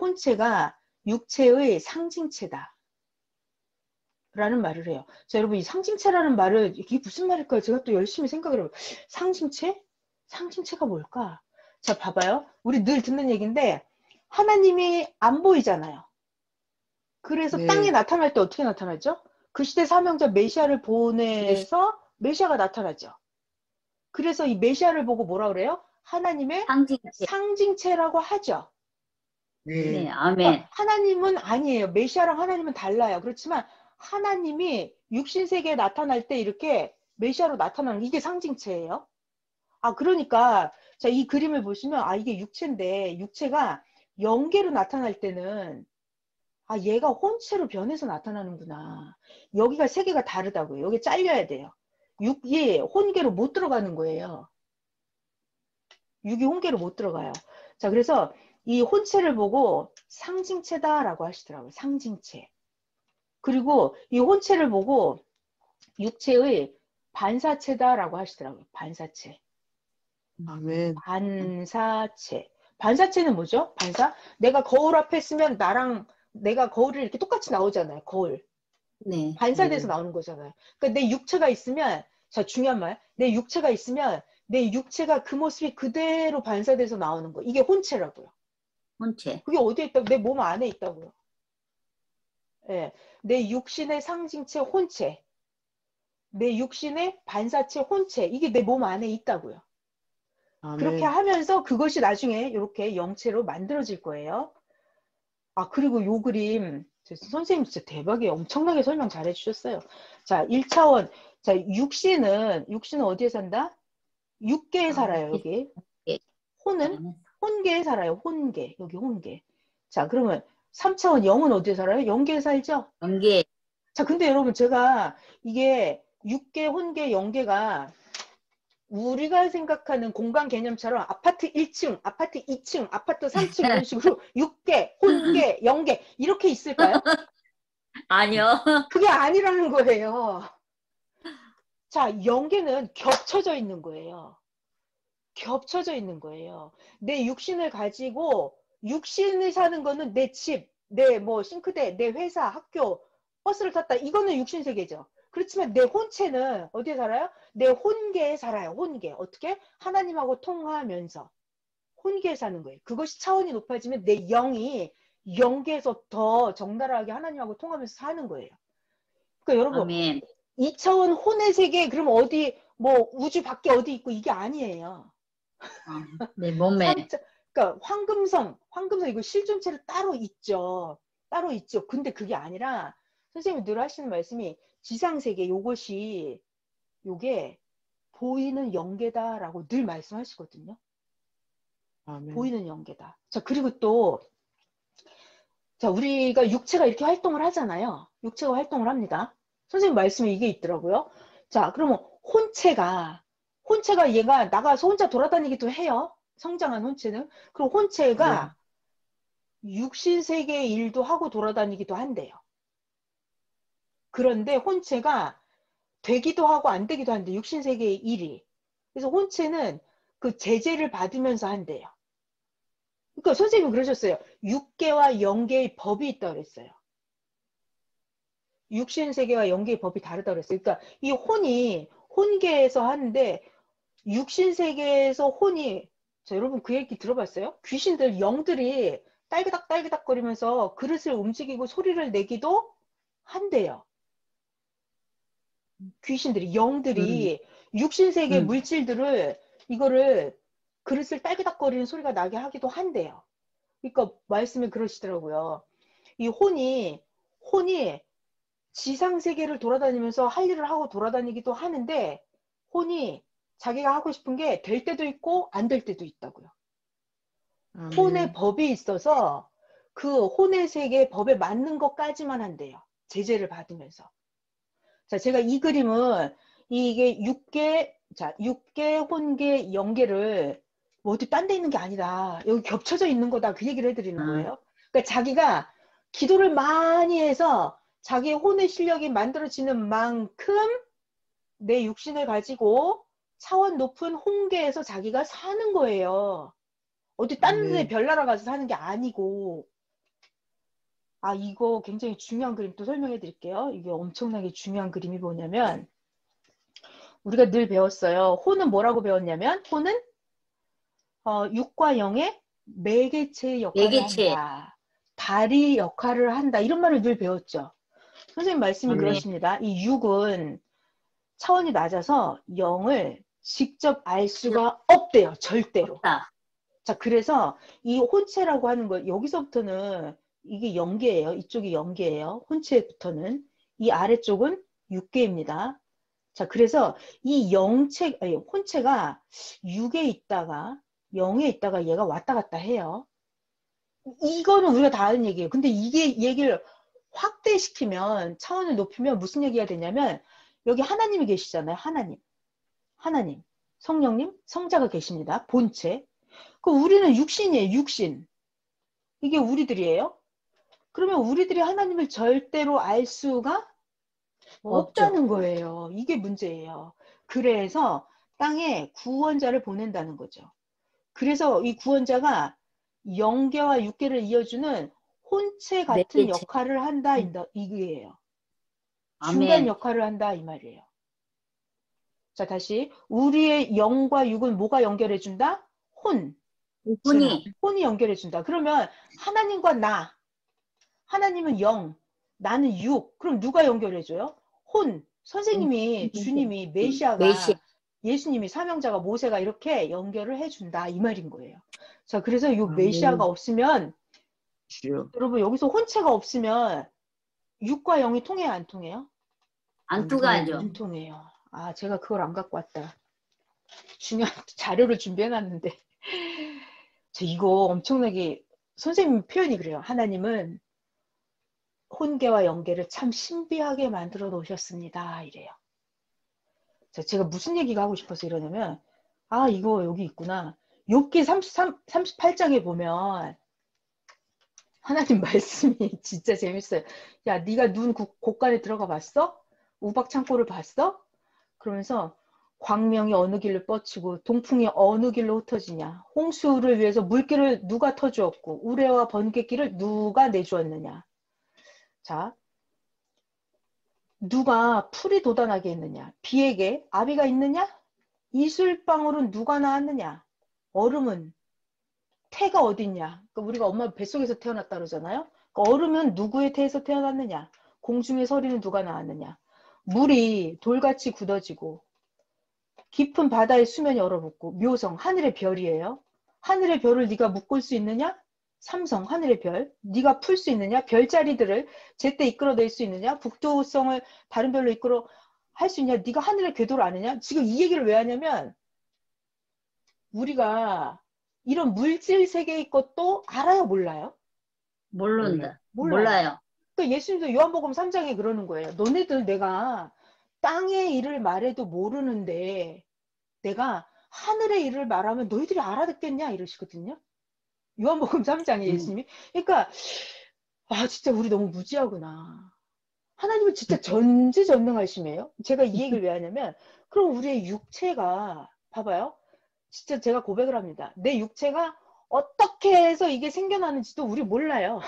혼체가 육체의 상징체다. 라는 말을 해요. 자, 여러분, 이 상징체라는 말을, 이게 무슨 말일까요? 제가 또 열심히 생각을 해요. 상징체? 상징체가 뭘까? 자, 봐봐요. 우리 늘 듣는 얘기인데, 하나님이 안 보이잖아요. 그래서 땅에 네. 나타날 때 어떻게 나타나죠? 그 시대 사명자 메시아를 보내서 메시아가 나타나죠. 그래서 이 메시아를 보고 뭐라 그래요? 하나님의 상징체. 상징체라고 하죠. 네. 네, 아멘. 그러니까 하나님은 아니에요. 메시아랑 하나님은 달라요. 그렇지만 하나님이 육신세계에 나타날 때 이렇게 메시아로 나타나는 이게 상징체예요. 그러니까 자, 이 그림을 보시면 이게 육체인데 육체가 영계로 나타날 때는 얘가 혼체로 변해서 나타나는구나. 여기가 세계가 다르다고요. 여기 잘려야 돼요. 육이 혼계로 못 들어가는 거예요. 육이 혼계로 못 들어가요. 자, 그래서 이 혼체를 보고 상징체다라고 하시더라고요. 상징체. 그리고 이 혼체를 보고 육체의 반사체다라고 하시더라고요. 반사체. 아멘. 반사체. 반사체는 뭐죠? 반사? 내가 거울 앞에 있으면 내가 거울을 이렇게 똑같이 나오잖아요. 거울. 네, 반사돼서 네. 나오는 거잖아요. 그러니까 내 육체가 있으면, 자, 중요한 말. 내 육체가 있으면 내 육체가 그 모습이 그대로 반사돼서 나오는 거. 이게 혼체라고요. 혼체. 그게 어디에 있다고? 내 몸 안에 있다고요. 예. 내 육신의 상징체 혼체. 내 육신의 반사체 혼체. 이게 내 몸 안에 있다고요. 그렇게 아멘. 하면서 그것이 나중에 이렇게 영체로 만들어질 거예요. 그리고 요 그림, 선생님 진짜 대박이에요. 엄청나게 설명 잘 해주셨어요. 자, 1차원. 자, 육신은 어디에 산다? 육계에 살아요, 여기. 혼은? 혼계에 살아요, 혼계. 여기 혼계. 자, 그러면 3차원 영은 어디에 살아요? 영계에 살죠? 연계. 자, 근데 여러분, 제가 이게 육계, 혼계, 영계가 우리가 생각하는 공간 개념처럼 아파트 1층, 아파트 2층, 아파트 3층 이런 식으로 6개, 혼계, 영계 이렇게 있을까요? 아니요. 그게 아니라는 거예요. 자, 영계는 겹쳐져 있는 거예요. 겹쳐져 있는 거예요. 내 육신을 가지고 육신을 사는 거는 내 집, 내 뭐 싱크대, 내 회사, 학교, 버스를 탔다. 이거는 육신 세계죠. 그렇지만 내 혼체는 어디에 살아요? 내 혼계에 살아요. 혼계. 어떻게? 하나님하고 통하면서 혼계에 사는 거예요. 그것이 차원이 높아지면 내 영이 영계에서 더 적나라하게 하나님하고 통하면서 사는 거예요. 그러니까 여러분, 아멘. 2차원 혼의 세계 그럼 어디 뭐 우주 밖에 어디 있고 이게 아니에요. 내 몸에. 그러니까 황금성 이거 실존체를 따로 있죠. 따로 있죠. 근데 그게 아니라 선생님이 늘 하시는 말씀이 지상세계 요게 보이는 영계다라고 늘 말씀하시거든요. 아멘. 보이는 영계다. 자, 그리고 또, 자, 우리가 육체가 이렇게 활동을 하잖아요. 육체가 활동을 합니다. 선생님 말씀에 이게 있더라고요. 자, 그러면 혼체가 얘가 나가서 혼자 돌아다니기도 해요. 성장한 혼체는. 그리고 혼체가 육신 세계의 일도 하고 돌아다니기도 한대요. 그런데 혼체가 되기도 하고 안 되기도 한대. 육신 세계의 일이. 그래서 혼체는 그 제재를 받으면서 한대요. 그러니까 선생님은 그러셨어요. 육계와 영계의 법이 있다고 그랬어요. 육신 세계와 영계의 법이 다르다고 그랬어요. 그러니까 이 혼이 혼계에서 하는데 육신 세계에서 혼이, 자, 여러분 그 얘기 들어봤어요? 귀신들, 영들이 딸그닥 거리면서 그릇을 움직이고 소리를 내기도 한대요. 귀신들이, 영들이 육신 세계 물질들을 이거를 그릇을 딸그닥거리는 소리가 나게 하기도 한대요. 그러니까 말씀에 그러시더라고요. 이 혼이 지상 세계를 돌아다니면서 할 일을 하고 돌아다니기도 하는데 혼이 자기가 하고 싶은 게 될 때도 있고 안 될 때도 있다고요. 혼의 법이 있어서 그 혼의 세계 법에 맞는 것까지만 한대요. 제재를 받으면서. 자, 제가 이 그림은 이게 육계, 혼계, 영계를 뭐 어디 딴 데 있는 게 아니다. 여기 겹쳐져 있는 거다. 그 얘기를 해드리는 거예요. 그러니까 자기가 기도를 많이 해서 자기의 혼의 실력이 만들어지는 만큼 내 육신을 가지고 차원 높은 혼계에서 자기가 사는 거예요. 어디 딴 데 별나라 가서 사는 게 아니고. 아, 이거 굉장히 중요한 그림 또 설명해 드릴게요. 이게 엄청나게 중요한 그림이 뭐냐면 우리가 늘 배웠어요. 혼은 뭐라고 배웠냐면 혼은 육과 영의 매개체 역할을 매개체. 한다. 다리 역할을 한다. 이런 말을 늘 배웠죠. 선생님 말씀이 네. 그러십니다. 이 육은 차원이 낮아서 영을 직접 알 수가 없대요. 절대로. 없다. 자, 그래서 이 혼체라고 하는 거 여기서부터는 이게 영계예요. 이쪽이 영계예요. 혼체부터는. 이 아래쪽은 육계입니다. 자, 그래서 이 혼체가 육에 있다가 영에 있다가 얘가 왔다 갔다 해요. 이거는 우리가 다 아는 얘기예요. 근데 이게 얘기를 확대시키면 차원을 높이면 무슨 얘기가 되냐면 여기 하나님이 계시잖아요. 하나님, 성령님, 성자가 계십니다. 본체. 그 우리는 육신이에요. 육신. 이게 우리들이에요. 그러면 우리들이 하나님을 절대로 알 수가 없다는 거예요. 이게 문제예요. 그래서 땅에 구원자를 보낸다는 거죠. 그래서 이 구원자가 영계와 육계를 이어주는 혼체 같은 매개체. 역할을 한다. 이게예요. 아멘. 중간 역할을 한다 이 말이에요. 자, 다시 우리의 영과 육은 뭐가 연결해준다? 혼이 연결해준다. 그러면 하나님과 나, 하나님은 영, 나는 육. 그럼 누가 연결해줘요? 선생님이, 주님이, 메시아가, 예수님이, 사명자가, 모세가 이렇게 연결을 해준다 이 말인 거예요. 자, 그래서 이 메시아가 없으면 여러분 여기서 혼체가 없으면 육과 영이 통해요, 안 통해요? 안 통하죠. 안 통해요. 아, 제가 그걸 안 갖고 왔다. 중요한 자료를 준비해놨는데. 저 이거 엄청나게 선생님 표현이 그래요. 하나님은 혼계와 영계를 참 신비하게 만들어 놓으셨습니다. 이래요. 자, 제가 무슨 얘기가 하고 싶어서 이러냐면 아, 이거 여기 있구나. 욥기 38장에 보면 하나님 말씀이 진짜 재밌어요. 야, 네가 눈 곳간에 들어가 봤어? 우박 창고를 봤어? 그러면서 광명이 어느 길로 뻗치고 동풍이 어느 길로 흩어지냐. 홍수를 위해서 물길을 누가 터주었고 우레와 번갯길을 누가 내주었느냐. 자, 누가 풀이 돋아나게 했느냐. 비에게 아비가 있느냐. 이슬방울은 누가 낳았느냐. 얼음은 태가 어딨냐. 그러니까 우리가 엄마 뱃속에서 태어났다 그러잖아요. 그러니까 얼음은 누구의 태에서 태어났느냐. 공중의 서리는 누가 낳았느냐. 물이 돌같이 굳어지고 깊은 바다의 수면이 얼어붙고 묘성, 하늘의 별이에요. 하늘의 별을 네가 묶을 수 있느냐? 삼성, 하늘의 별. 네가 풀 수 있느냐? 별자리들을 제때 이끌어낼 수 있느냐? 북두성을 다른 별로 이끌어 할 수 있냐? 네가 하늘의 궤도를 아느냐? 지금 이 얘기를 왜 하냐면 우리가 이런 물질 세계의 것도 알아요, 몰라요? 모른다. 몰라요. 몰라요. 그러니까 예수님도 요한복음 3장에 그러는 거예요. 너네들 내가 땅의 일을 말해도 모르는데 내가 하늘의 일을 말하면 너희들이 알아듣겠냐? 이러시거든요. 요한복음 3장에 예수님이. 그러니까 아 진짜 우리 너무 무지하구나. 하나님은 진짜 전지전능하심이에요. 제가 이 얘기를 왜 하냐면 그럼 우리의 육체가 봐봐요. 진짜 제가 고백을 합니다. 내 육체가 어떻게 해서 이게 생겨나는지도 우리 몰라요.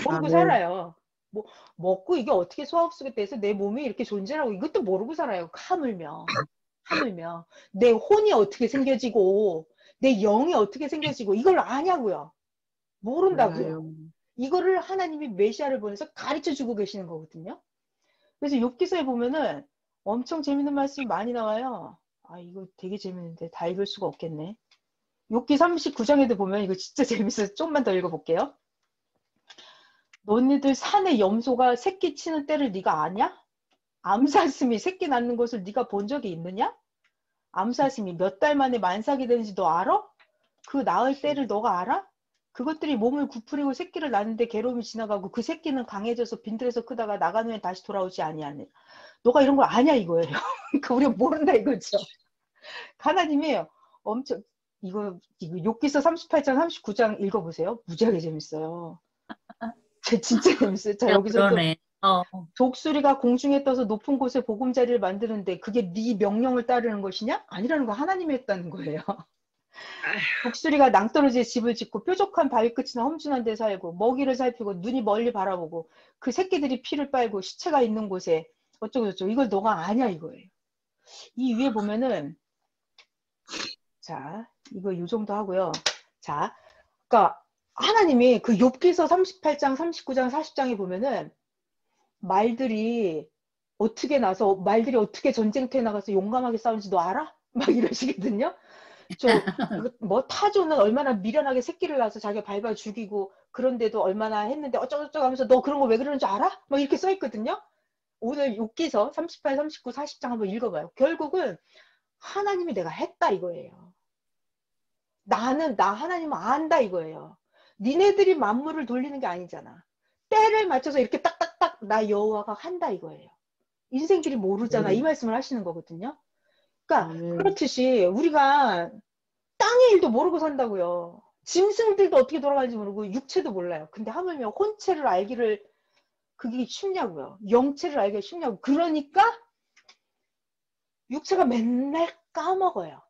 모르고 아멘. 살아요. 뭐 먹고 이게 어떻게 소화흡수가 돼서 내 몸이 이렇게 존재하고 이것도 모르고 살아요. 하물며 내 혼이 어떻게 생겨지고 내 영이 어떻게 생겨지고 이걸 아냐고요. 모른다고요. 몰라요. 이거를 하나님이 메시아를 보내서 가르쳐 주고 계시는 거거든요. 그래서 욥기서에 보면은 엄청 재밌는 말씀이 많이 나와요. 아 이거 되게 재밌는데 다 읽을 수가 없겠네. 욥기 39장에도 보면 이거 진짜 재밌어서 좀만 더 읽어볼게요. 너희들 산의 염소가 새끼 치는 때를 네가 아냐? 암사슴이 새끼 낳는 것을 네가 본 적이 있느냐? 암사슴이 몇 달 만에 만삭이 되는지 너 알아? 그 낳을 때를 너가 알아? 그것들이 몸을 구부리고 새끼를 낳는데 괴로움이 지나가고 그 새끼는 강해져서 빈들에서 크다가 나간 후에 다시 돌아오지 아니하느냐. 너가 이런 걸 아냐 이거예요. 그러니까 우리가 모른다 이거죠. 하나님이 엄청 이거 욥기서 38장 39장 읽어보세요. 무지하게 재밌어요. 진짜 재밌어요. 자 여기서 또 그러네. 독수리가 공중에 떠서 높은 곳에 보금자리를 만드는데 그게 네 명령을 따르는 것이냐? 아니라는 거 하나님이 했다는 거예요. 독수리가 낭떠러지에 집을 짓고 뾰족한 바위 끝이나 험준한 데 살고 먹이를 살피고 눈이 멀리 바라보고 그 새끼들이 피를 빨고 시체가 있는 곳에 어쩌고 저쩌고 이걸 너가 아냐 이거예요. 이 위에 보면은 자 이거 요 정도 하고요. 자 그러니까 하나님이 그 욥기서 38장 39장 40장에 보면은 말들이 어떻게 나서 말들이 어떻게 전쟁터에 나가서 용감하게 싸우는지 너 알아? 막 이러시거든요. 저 뭐 타조는 얼마나 미련하게 새끼를 낳아서 자기가 밟아 죽이고 그런데도 얼마나 했는데 어쩌고저쩌고 하면서 너 그런 거 왜 그러는 줄 알아? 막 이렇게 써 있거든요. 오늘 욥기서 38, 39, 40장 한번 읽어봐요. 결국은 하나님이 내가 했다 이거예요. 나는 나 하나님은 안다 이거예요. 니네들이 만물을 돌리는 게 아니잖아. 때를 맞춰서 이렇게 딱딱딱 나 여호와가 한다 이거예요. 인생들이 모르잖아 이 말씀을 하시는 거거든요. 그러니까 아멘. 그렇듯이 우리가 땅의 일도 모르고 산다고요. 짐승들도 어떻게 돌아가는지 모르고 육체도 몰라요. 근데 하물며 혼체를 알기를 그게 쉽냐고요. 영체를 알기가 쉽냐고. 그러니까 육체가 맨날 까먹어요.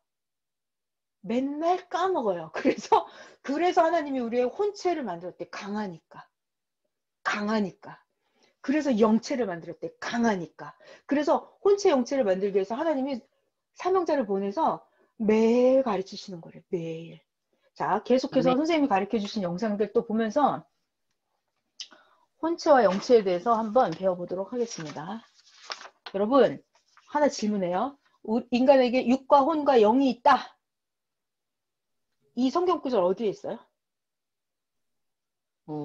맨날 까먹어요. 그래서 하나님이 우리의 혼체를 만들었대. 강하니까. 그래서 영체를 만들었대. 강하니까. 그래서 혼체 영체를 만들기 위해서 하나님이 사명자를 보내서 매일 가르치시는 거래요. 매일. 자, 계속해서 아멘. 선생님이 가르쳐 주신 영상들 또 보면서 혼체와 영체에 대해서 한번 배워보도록 하겠습니다. 여러분, 하나 질문해요. 인간에게 육과 혼과 영이 있다. 이 성경 구절 어디에 있어요?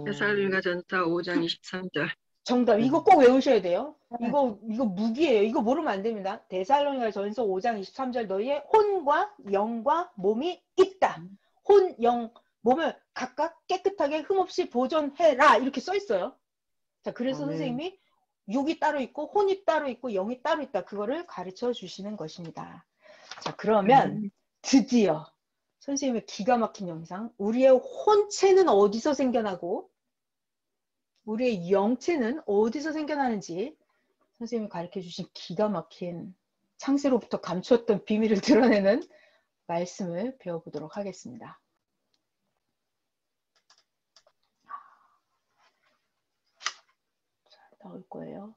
데살로니가 전서 5장 23절. 정답. 이거 꼭 외우셔야 돼요. 이거 무기예요. 이거 모르면 안 됩니다. 데살로니가 전서 5장 23절 너희의 혼과 영과 몸이 있다. 혼, 영, 몸을 각각 깨끗하게 흠없이 보존해라. 이렇게 써 있어요. 자, 그래서 아멘. 선생님이 육이 따로 있고 혼이 따로 있고 영이 따로 있다. 그거를 가르쳐 주시는 것입니다. 자, 그러면 드디어 선생님의 기가 막힌 영상. 우리의 혼체는 어디서 생겨나고 우리의 영체는 어디서 생겨나는지 선생님이 가르쳐 주신 기가 막힌 창세로부터 감추었던 비밀을 드러내는 말씀을 배워보도록 하겠습니다. 자, 나올 거예요.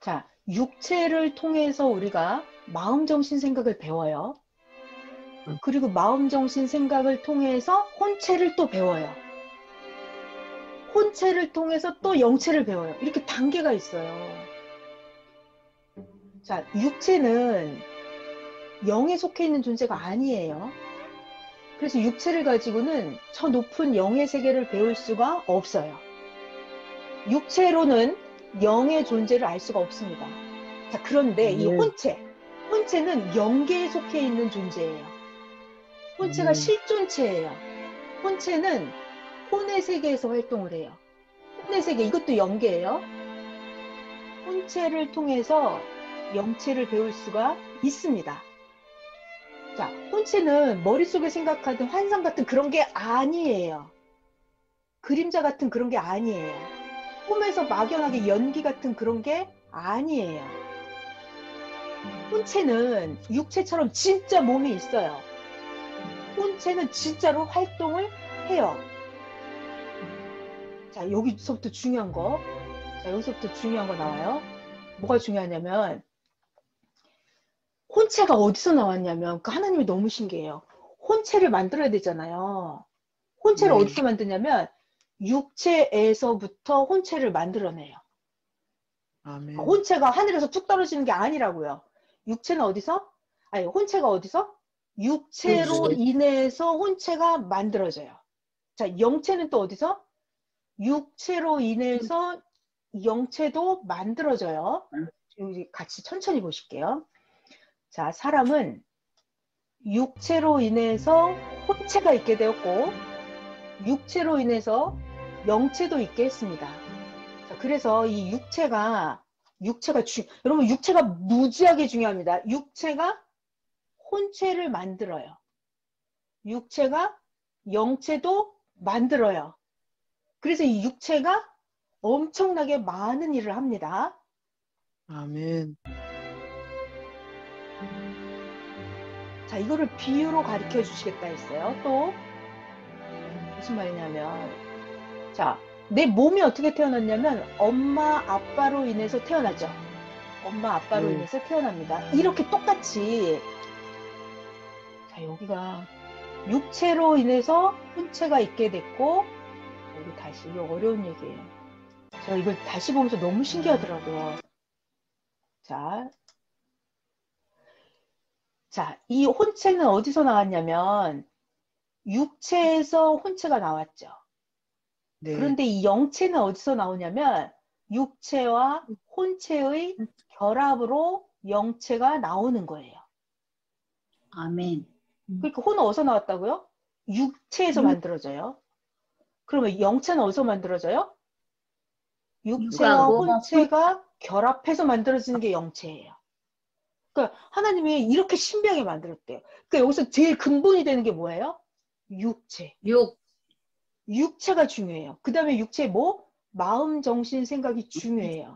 자, 육체를 통해서 우리가 마음, 정신, 생각을 배워요. 그리고 마음, 정신, 생각을 통해서 혼체를 또 배워요. 혼체를 통해서 또 영체를 배워요. 이렇게 단계가 있어요. 자, 육체는 영에 속해 있는 존재가 아니에요. 그래서 육체를 가지고는 저 높은 영의 세계를 배울 수가 없어요. 육체로는 영의 존재를 알 수가 없습니다. 자, 그런데 이 혼체는 영계에 속해 있는 존재예요. 혼체가 실존체예요. 혼체는 혼의 세계에서 활동을 해요. 혼의 세계, 이것도 영계예요. 혼체를 통해서 영체를 배울 수가 있습니다. 자, 혼체는 머릿속에 생각하던 환상 같은 그런 게 아니에요. 그림자 같은 그런 게 아니에요. 꿈에서 막연하게 연기 같은 그런 게 아니에요. 혼체는 육체처럼 진짜 몸이 있어요. 혼체는 진짜로 활동을 해요. 자, 여기서부터 중요한 거. 자, 여기서부터 중요한 거 나와요. 뭐가 중요하냐면, 혼체가 어디서 나왔냐면, 그 하나님이 너무 신기해요. 혼체를 만들어야 되잖아요. 혼체를 어디서 만드냐면, 육체에서부터 혼체를 만들어내요. 아멘. 혼체가 하늘에서 툭 떨어지는 게 아니라고요. 육체는 어디서? 아니, 혼체가 어디서? 육체로 인해서 혼체가 만들어져요. 자, 영체는 또 어디서? 육체로 인해서 영체도 만들어져요. 여기 같이 천천히 보실게요. 자, 사람은 육체로 인해서 혼체가 있게 되었고, 육체로 인해서 영체도 있게 했습니다. 자, 그래서 이 여러분, 육체가 무지하게 중요합니다. 육체가 혼체를 만들어요. 육체가 영체도 만들어요. 그래서 이 육체가 엄청나게 많은 일을 합니다. 아멘. 자, 이거를 비유로 가르쳐 주시겠다 했어요. 또 무슨 말이냐면, 자, 내 몸이 어떻게 태어났냐면 엄마 아빠로 인해서 태어나죠. 엄마 아빠로 인해서 태어납니다. 이렇게 똑같이, 자, 여기가 육체로 인해서 혼체가 있게 됐고, 여기 다시 이거 어려운 얘기예요. 제가 이걸 다시 보면서 너무 신기하더라고요. 자, 이 혼체는 어디서 나왔냐면 육체에서 혼체가 나왔죠. 네. 그런데 이 영체는 어디서 나오냐면 육체와 혼체의 결합으로 영체가 나오는 거예요. 아멘. 그러니까 혼은 어디서 나왔다고요? 육체에서 만들어져요. 그러면 영체는 어디서 만들어져요? 육체와 육하고 혼체가 결합해서 만들어지는 게 영체예요. 그러니까 하나님이 이렇게 신비하게 만들었대요. 그러니까 여기서 제일 근본이 되는 게 뭐예요? 육체. 육체가 중요해요. 그 다음에 육체 뭐? 마음, 정신, 생각이 중요해요.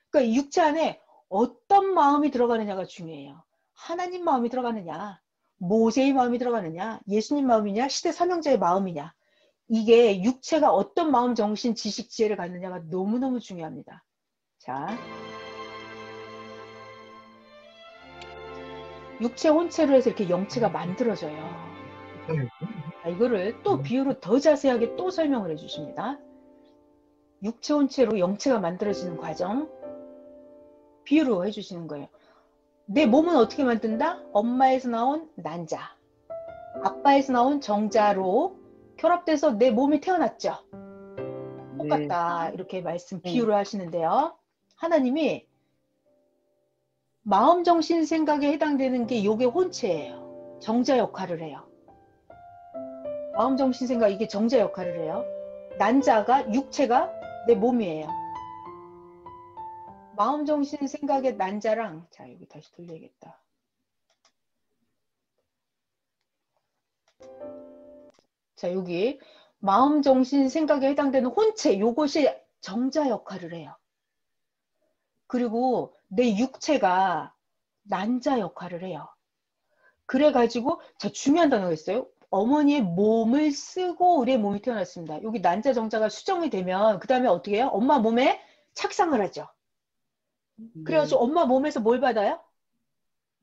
그러니까 육체 안에 어떤 마음이 들어가느냐가 중요해요. 하나님 마음이 들어가느냐, 모세의 마음이 들어가느냐, 예수님 마음이냐, 시대 사명자의 마음이냐. 이게 육체가 어떤 마음, 정신, 지식, 지혜를 갖느냐가 너무너무 중요합니다. 자, 육체 혼체로 해서 이렇게 영체가 만들어져요. 이거를 또 비유로 더 자세하게 또 설명을 해주십니다. 육체 혼체로 영체가 만들어지는 과정 비유로 해주시는 거예요. 내 몸은 어떻게 만든다? 엄마에서 나온 난자, 아빠에서 나온 정자로 결합돼서 내 몸이 태어났죠. 똑같다. 이렇게 말씀 비유를 하시는데요. 하나님이 마음, 정신, 생각에 해당되는 게 요게 혼체예요. 정자 역할을 해요. 마음, 정신, 생각 이게 정자 역할을 해요. 난자가 육체가 내 몸이에요. 마음, 정신, 생각의 난자랑 자 여기 다시 돌려야겠다. 자 여기 마음, 정신, 생각에 해당되는 혼체 요것이 정자 역할을 해요. 그리고 내 육체가 난자 역할을 해요. 그래가지고 자 중요한 단어가 있어요. 어머니의 몸을 쓰고 우리의 몸이 태어났습니다. 여기 난자 정자가 수정이 되면 그 다음에 어떻게 해요? 엄마 몸에 착상을 하죠. 그래가지고 엄마 몸에서 뭘 받아요?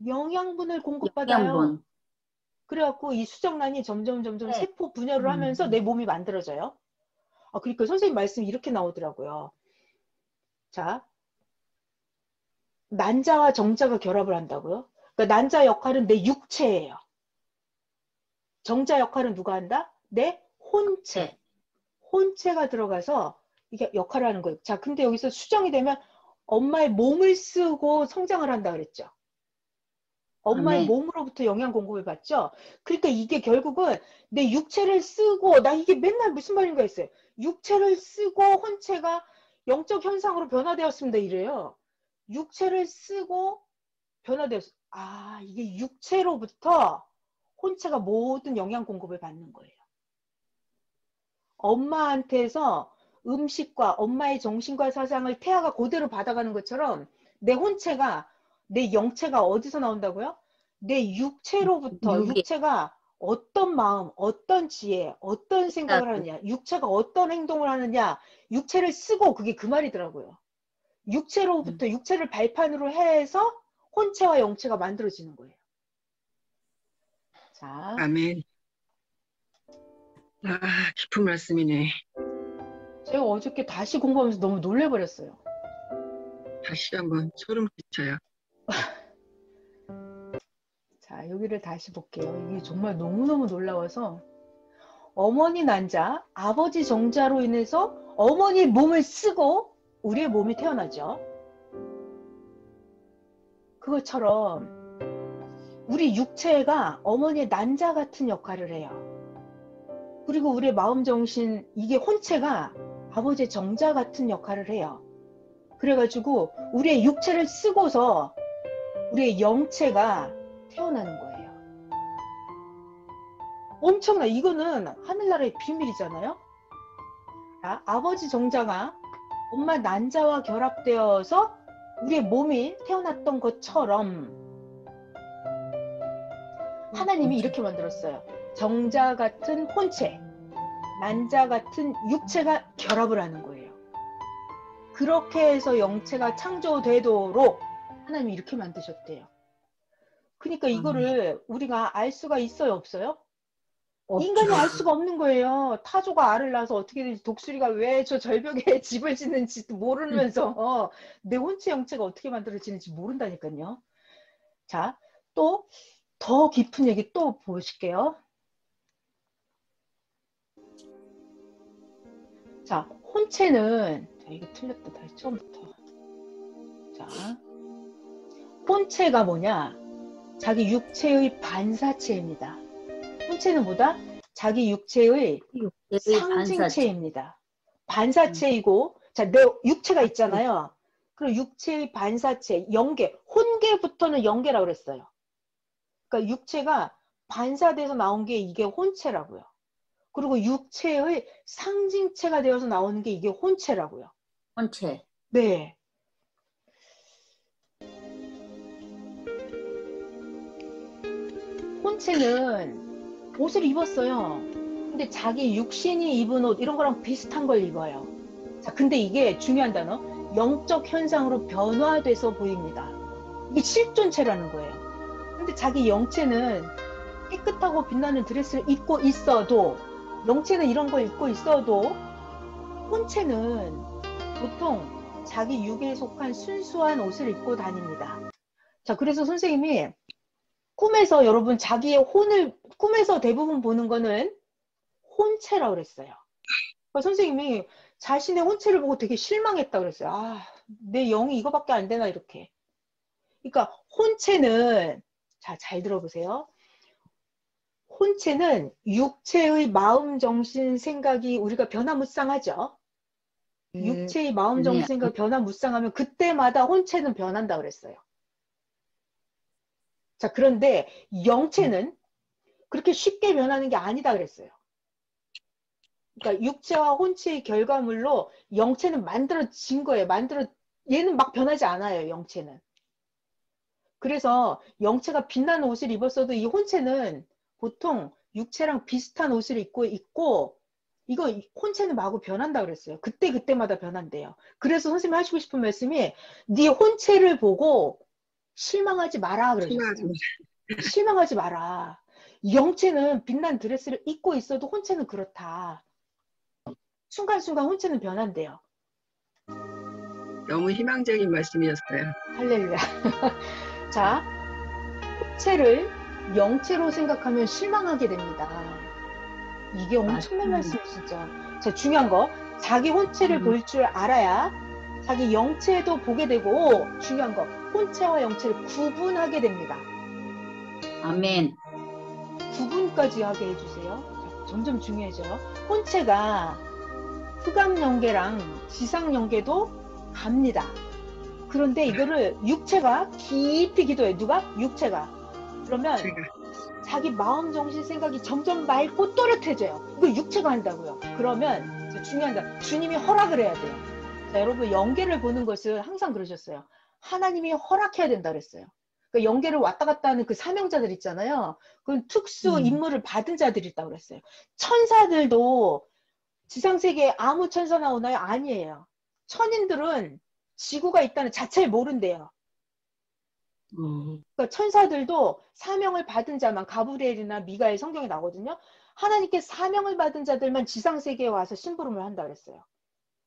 영양분을 공급받아요. 영양분. 그래갖고 이 수정란이 점점 세포 분열을 하면서 내 몸이 만들어져요. 그러니까 선생님 말씀이 이렇게 나오더라고요. 자, 난자와 정자가 결합을 한다고요? 그러니까 난자 역할은 내 육체예요. 정자 역할은 누가 한다? 내 혼체. 네. 혼체가 들어가서 이게 역할을 하는 거예요. 자, 근데 여기서 수정이 되면 엄마의 몸을 쓰고 성장을 한다 그랬죠. 엄마의 아멘. 몸으로부터 영양 공급을 받죠. 그러니까 이게 결국은 내 육체를 쓰고, 나 이게 맨날 무슨 말인가 했어요. 육체를 쓰고 혼체가 영적 현상으로 변화되었습니다. 이래요. 육체를 쓰고 변화되었어. 아, 이게 육체로부터 혼체가 모든 영양 공급을 받는 거예요. 엄마한테서 음식과 엄마의 정신과 사상을 태아가 그대로 받아가는 것처럼 내 혼체가, 내 영체가 어디서 나온다고요? 내 육체로부터, 육이. 육체가 어떤 마음, 어떤 지혜, 어떤 생각을 하느냐, 육체가 어떤 행동을 하느냐, 육체를 쓰고, 그게 그 말이더라고요. 육체로부터, 육체를 발판으로 해서 혼체와 영체가 만들어지는 거예요. 자, 아멘. 아, 깊은 말씀이네. 제가 어저께 다시 공부하면서 너무 놀래버렸어요. 다시 한번 소름 끼쳐요. 자, 여기를 다시 볼게요. 이게 정말 너무너무 놀라워서 어머니 난자, 아버지 정자로 인해서 어머니의 몸을 쓰고 우리의 몸이 태어나죠. 그것처럼 우리 육체가 어머니의 난자 같은 역할을 해요. 그리고 우리의 마음, 정신, 이게 혼체가 아버지의 정자 같은 역할을 해요. 그래가지고 우리의 육체를 쓰고서 우리의 영체가 태어나는 거예요. 엄청나. 이거는 하늘나라의 비밀이잖아요. 자, 아버지 정자가 엄마 난자와 결합되어서 우리의 몸이 태어났던 것처럼 하나님이 이렇게 만들었어요. 정자 같은 혼체, 난자 같은 육체가 결합을 하는 거예요. 그렇게 해서 영체가 창조되도록 하나님이 이렇게 만드셨대요. 그러니까 이거를 우리가 알 수가 있어요, 없어요? 없죠. 인간이 알 수가 없는 거예요. 타조가 알을 낳아서 어떻게든지 독수리가 왜 저 절벽에 집을 짓는지도 모르면서 내 혼체 영체가 어떻게 만들어지는지 모른다니까요. 자, 또 더 깊은 얘기 또 보실게요. 자, 혼체는, 자, 이거 틀렸다. 다시 처음부터. 자, 혼체가 뭐냐? 자기 육체의 반사체입니다. 혼체는 뭐다? 자기 육체의 상징체입니다. 반사체이고, 자, 내 육체가 있잖아요. 그럼 육체의 반사체, 영계, 혼계부터는 영계라고 그랬어요. 그러니까 육체가 반사돼서 나온 게 이게 혼체라고요. 그리고 육체의 상징체가 되어서 나오는 게 이게 혼체라고요. 혼체. 네. 혼체는 옷을 입었어요. 근데 자기 육신이 입은 옷 이런 거랑 비슷한 걸 입어요. 자, 근데 이게 중요한 단어, 영적 현상으로 변화돼서 보입니다. 이게 실존체라는 거예요. 근데 자기 영체는 깨끗하고 빛나는 드레스를 입고 있어도, 영체는 이런 걸 입고 있어도 혼체는 보통 자기 육에 속한 순수한 옷을 입고 다닙니다. 자, 그래서 선생님이 꿈에서 여러분 자기의 혼을 꿈에서 대부분 보는 거는 혼체라고 그랬어요. 그러니까 선생님이 자신의 혼체를 보고 되게 실망했다 그랬어요. 아, 내 영이 이거밖에 안 되나 이렇게. 그러니까 혼체는, 자, 잘 들어보세요. 혼체는 육체의 마음, 정신, 생각이 우리가 변화무쌍하죠. 육체의 마음, 정신, 생각이 변화무쌍하면 그때마다 혼체는 변한다 그랬어요. 자, 그런데 영체는 그렇게 쉽게 변하는 게 아니다 그랬어요. 그러니까 육체와 혼체의 결과물로 영체는 만들어진 거예요. 얘는 막 변하지 않아요, 영체는. 그래서 영체가 빛나는 옷을 입었어도 이 혼체는 보통 육체랑 비슷한 옷을 입고 있고, 이거 혼체는 마구 변한다 그랬어요. 그때마다 변한대요. 그래서 선생님이 하시고 싶은 말씀이 네 혼체를 보고 실망하지 마라 그러셨어요. 실망하지 마라. 영체는 빛난 드레스를 입고 있어도 혼체는 그렇다. 순간순간 혼체는 변한대요. 너무 희망적인 말씀이었어요. 할렐루야. 자, 혼체를 영체로 생각하면 실망하게 됩니다. 이게 엄청난 맞습니다. 말씀이에요, 진짜. 자, 중요한 거. 자기 혼체를 볼 줄 알아야 자기 영체도 보게 되고, 중요한 거. 혼체와 영체를 구분하게 됩니다. 아멘. 구분까지 하게 해주세요. 자, 점점 중요해져요. 혼체가 흑암 영계랑 지상 영계도 갑니다. 그런데 이거를 육체가 깊이 기도해. 누가? 육체가. 그러면 제가 자기 마음, 정신, 생각이 점점 맑고 또렷해져요. 이거 육체가 한다고요. 그러면 중요한 거, 주님이 허락을 해야 돼요. 자, 여러분 영계를 보는 것은 항상 그러셨어요. 하나님이 허락해야 된다 그랬어요. 그러니까 영계를 왔다 갔다 하는 그 사명자들 있잖아요. 그건 특수 임무를 받은 자들이 있다고 그랬어요. 천사들도 지상세계에 아무 천사 나오나요? 아니에요. 천인들은 지구가 있다는 자체를 모른대요. 그러니까 천사들도 사명을 받은 자만, 가브리엘이나 미가엘 성경에 나오거든요. 하나님께 사명을 받은 자들만 지상세계에 와서 심부름을 한다 그랬어요.